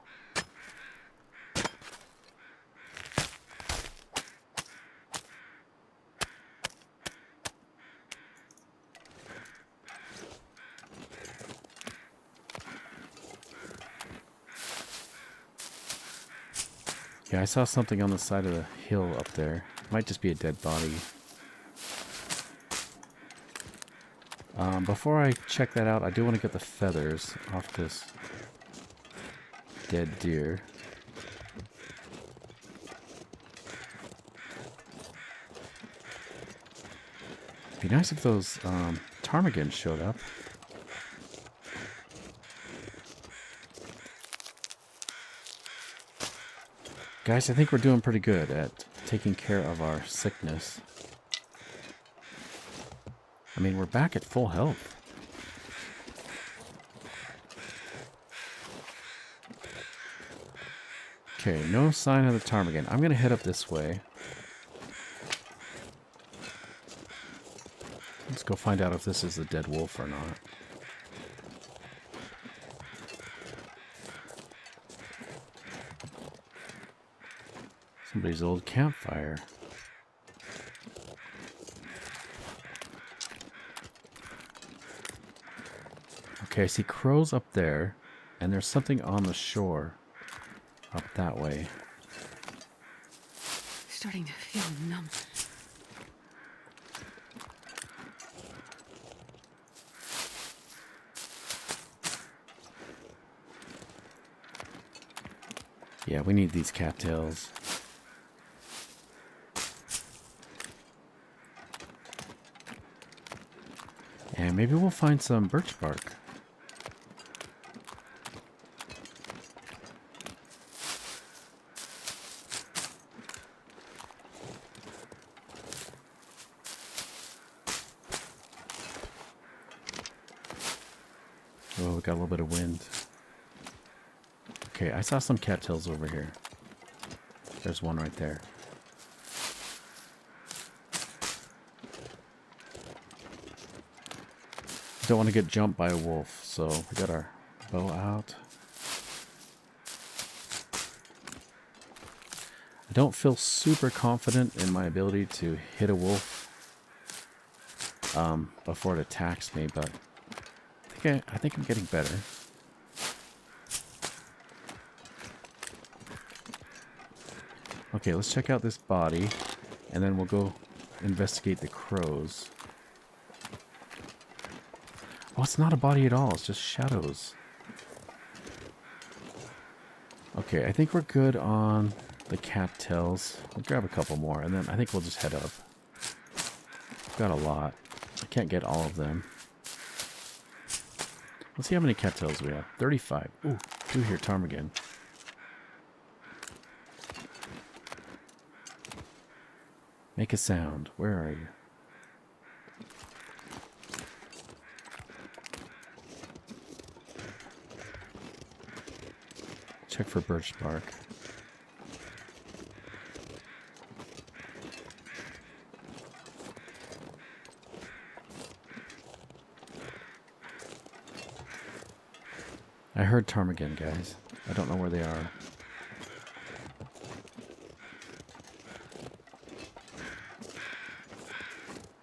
Yeah, I saw something on the side of the hill up there. Might just be a dead body. Before I check that out, I do want to get the feathers off this dead deer. Be nice if those ptarmigans showed up. Guys, I think we're doing pretty good at taking care of our sickness. I mean, we're back at full health. Okay, no sign of the ptarmigan. I'm going to head up this way. Let's go find out if this is the dead wolf or not. Somebody's old campfire. Okay, I see crows up there, and there's something on the shore up that way. Starting to feel numb. Yeah, we need these cattails. And maybe we'll find some birch bark. Oh, we got a little bit of wind. Okay, I saw some cattails over here. There's one right there. Don't want to get jumped by a wolf, so we got our bow out. I don't feel super confident in my ability to hit a wolf before it attacks me, but I think I'm getting better. Okay, let's check out this body, and then we'll go investigate the crows. Oh, it's not a body at all. It's just shadows. Okay, I think we're good on the cattails. We'll grab a couple more, and then I think we'll just head up. We've got a lot. I can't get all of them. Let's see how many cattails we have. 35. Ooh, 2 here, ptarmigan. Make a sound. Where are you? Check for birch bark. I heard ptarmigan, guys. I don't know where they are.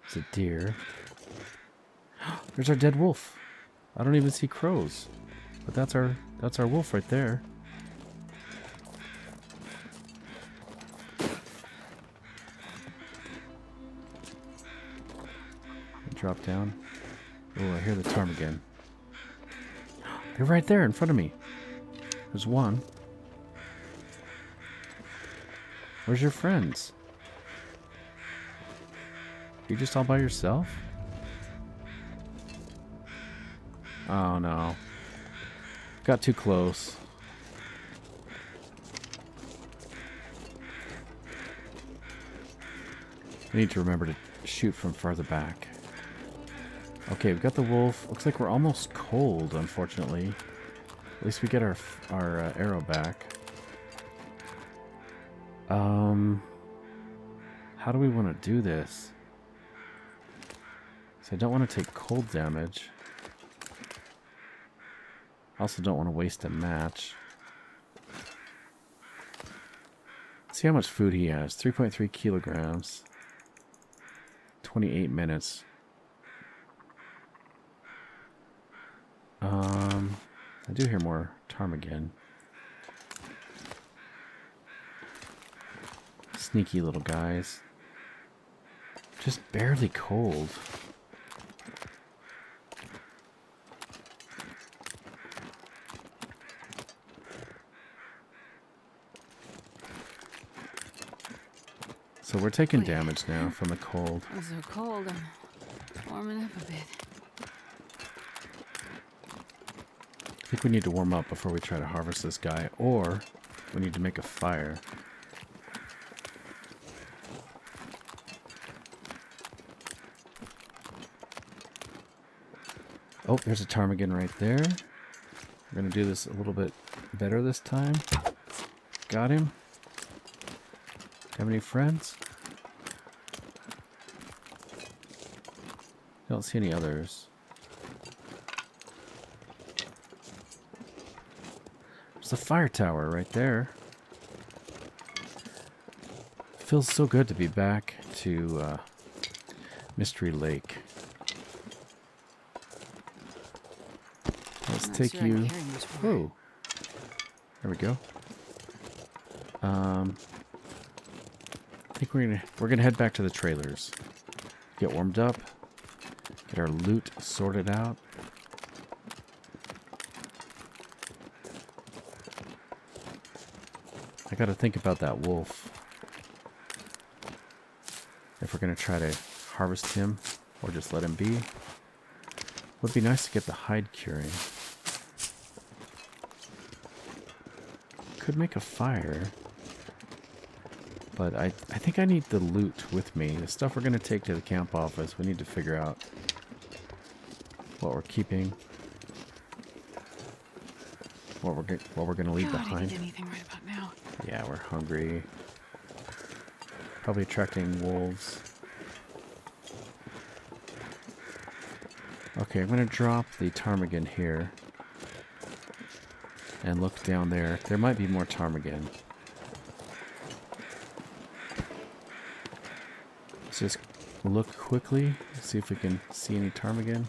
It's a deer. There's our dead wolf. I don't even see crows. But that's our wolf right there. Drop down. Oh, I hear the ptarmigan. They're right there in front of me. There's one. Where's your friends? You just all by yourself? Oh no. Got too close. I need to remember to shoot from farther back. Okay, we've got the wolf. Looks like we're almost cold, unfortunately. At least we get our arrow back. How do we want to do this? So I don't want to take cold damage. I also don't want to waste a match. Let's see how much food he has. 3.3 kilograms. 28 minutes. I do hear more ptarmigan. Sneaky little guys. Just barely cold. So we're taking damage now from the cold. It's so cold, I'm warming up a bit. I think we need to warm up before we try to harvest this guy, or we need to make a fire. Oh, there's a ptarmigan right there. We're going to do this a little bit better this time. Got him. Have any friends? Don't see any others. There's a fire tower right there. Feels so good to be back to Mystery Lake. let's Not take sure I can you... carry much more. Oh. There we go. I think we're gonna head back to the trailers. Get warmed up. Get our loot sorted out. I gotta think about that wolf. If we're gonna try to harvest him or just let him be. Would be nice to get the hide curing. Could make a fire. But I think I need the loot with me. The stuff we're going to take to the camp office. We need to figure out what we're keeping. What we're going to leave behind. I need anything right about now. Yeah, we're hungry. Probably attracting wolves. Okay, I'm going to drop the ptarmigan here. And look down there. There might be more ptarmigan. Let's just look quickly, see if we can see any ptarmigan.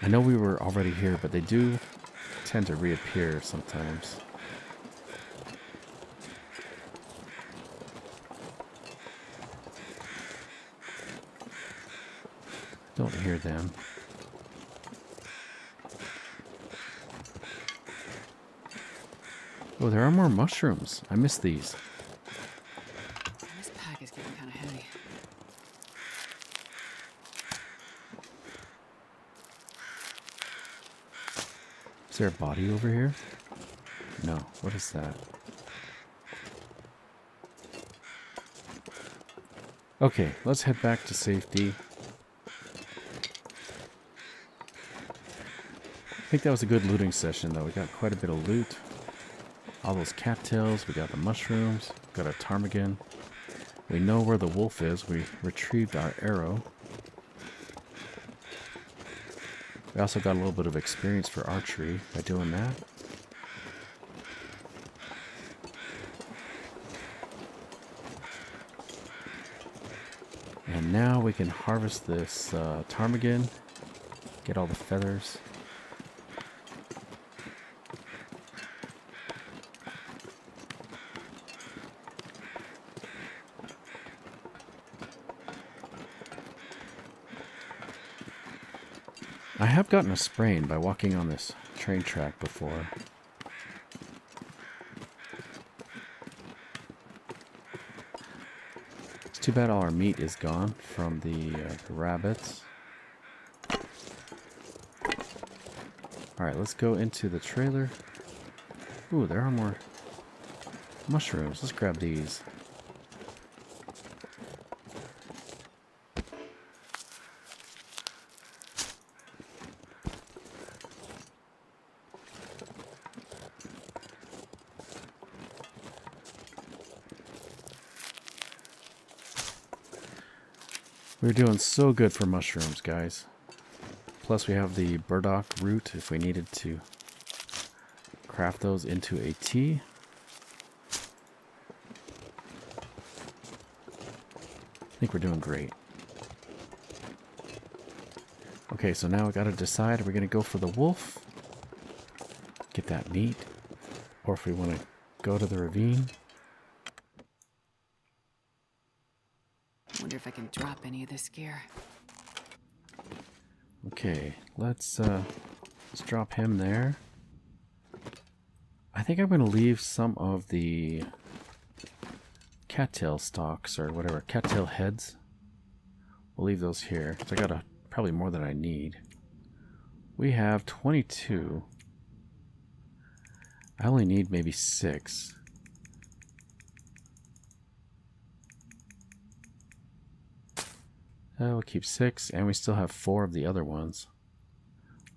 I know we were already here, but they do tend to reappear sometimes. Don't hear them. Oh, there are more mushrooms. I missed these. This pack is getting kind of heavy. Is there a body over here? No. What is that? Okay, let's head back to safety. I think that was a good looting session, though. We got quite a bit of loot. All those cattails. We got the mushrooms. Got a ptarmigan. We know where the wolf is. We retrieved our arrow. We also got a little bit of experience for archery by doing that. And now we can harvest this ptarmigan. Get all the feathers. I have gotten a sprain by walking on this train track before. It's too bad all our meat is gone from the rabbits. Alright, let's go into the trailer. Ooh, there are more mushrooms. Let's grab these. We're doing so good for mushrooms, guys. Plus we have the burdock root if we needed to craft those into a tea. I think we're doing great. Okay, so now we gotta decide, are we gonna go for the wolf? Get that meat? Or if we want to go to the ravine? Wonder if I can drop any of this gear. Okay, let's drop him there. I think I'm gonna leave some of the cattail stalks or whatever, cattail heads. We'll leave those here. So I got probably more than I need. We have 22. I only need maybe 6. We'll keep 6, and we still have 4 of the other ones.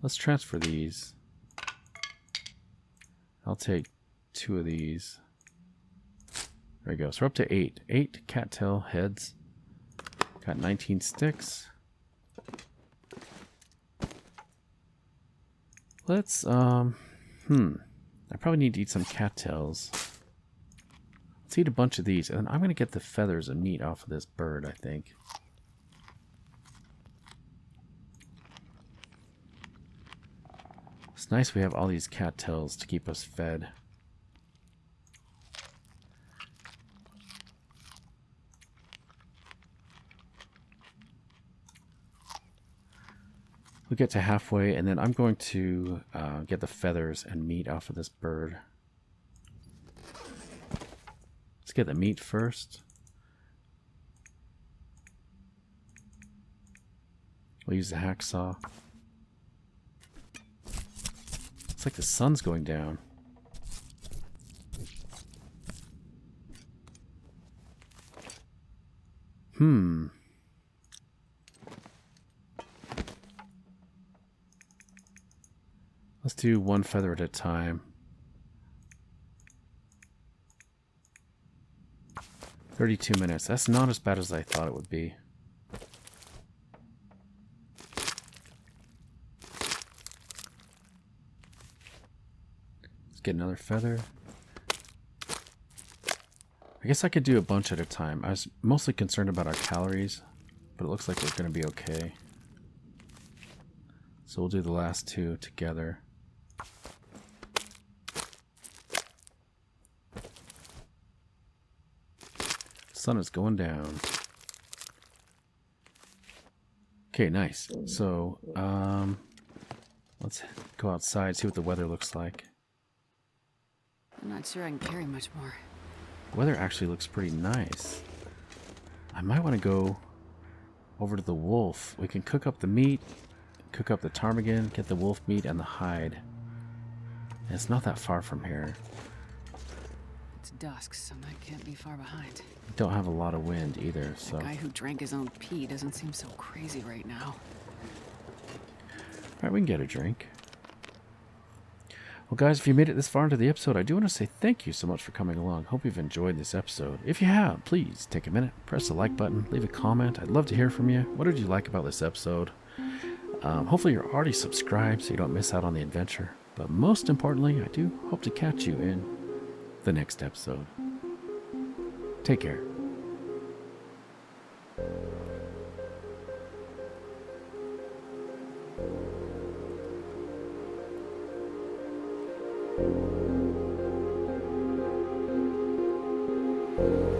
Let's transfer these. I'll take 2 of these. There we go. So we're up to 8. 8 cattail heads. Got 19 sticks. Let's, I probably need to eat some cattails. Let's eat a bunch of these, and then I'm going to get the feathers and meat off of this bird, I think. It's nice we have all these cattails to keep us fed. We'll get to halfway, and then I'm going to get the feathers and meat off of this bird. Let's get the meat first. We'll use the hacksaw. It's like the sun's going down. Let's do one feather at a time. 32 minutes. That's not as bad as I thought it would be. Let's get another feather. I guess I could do a bunch at a time. I was mostly concerned about our calories, but it looks like we're going to be okay. So we'll do the last two together. Sun is going down. Okay, nice. So, let's go outside, see what the weather looks like. I'm not sure I can carry much more. The weather actually looks pretty nice. I might want to go over to the wolf. We can cook up the meat, cook up the ptarmigan, get the wolf meat and the hide. And it's not that far from here. It's dusk, so that can't be far behind. We don't have a lot of wind either, so... The guy who drank his own pee doesn't seem so crazy right now. Alright, we can get a drink. Well, guys, if you made it this far into the episode, I do want to say thank you so much for coming along. Hope you've enjoyed this episode. If you have, please take a minute, press the like button, leave a comment. I'd love to hear from you. What did you like about this episode? Hopefully you're already subscribed so you don't miss out on the adventure. But most importantly, I do hope to catch you in the next episode. Take care. Thank you.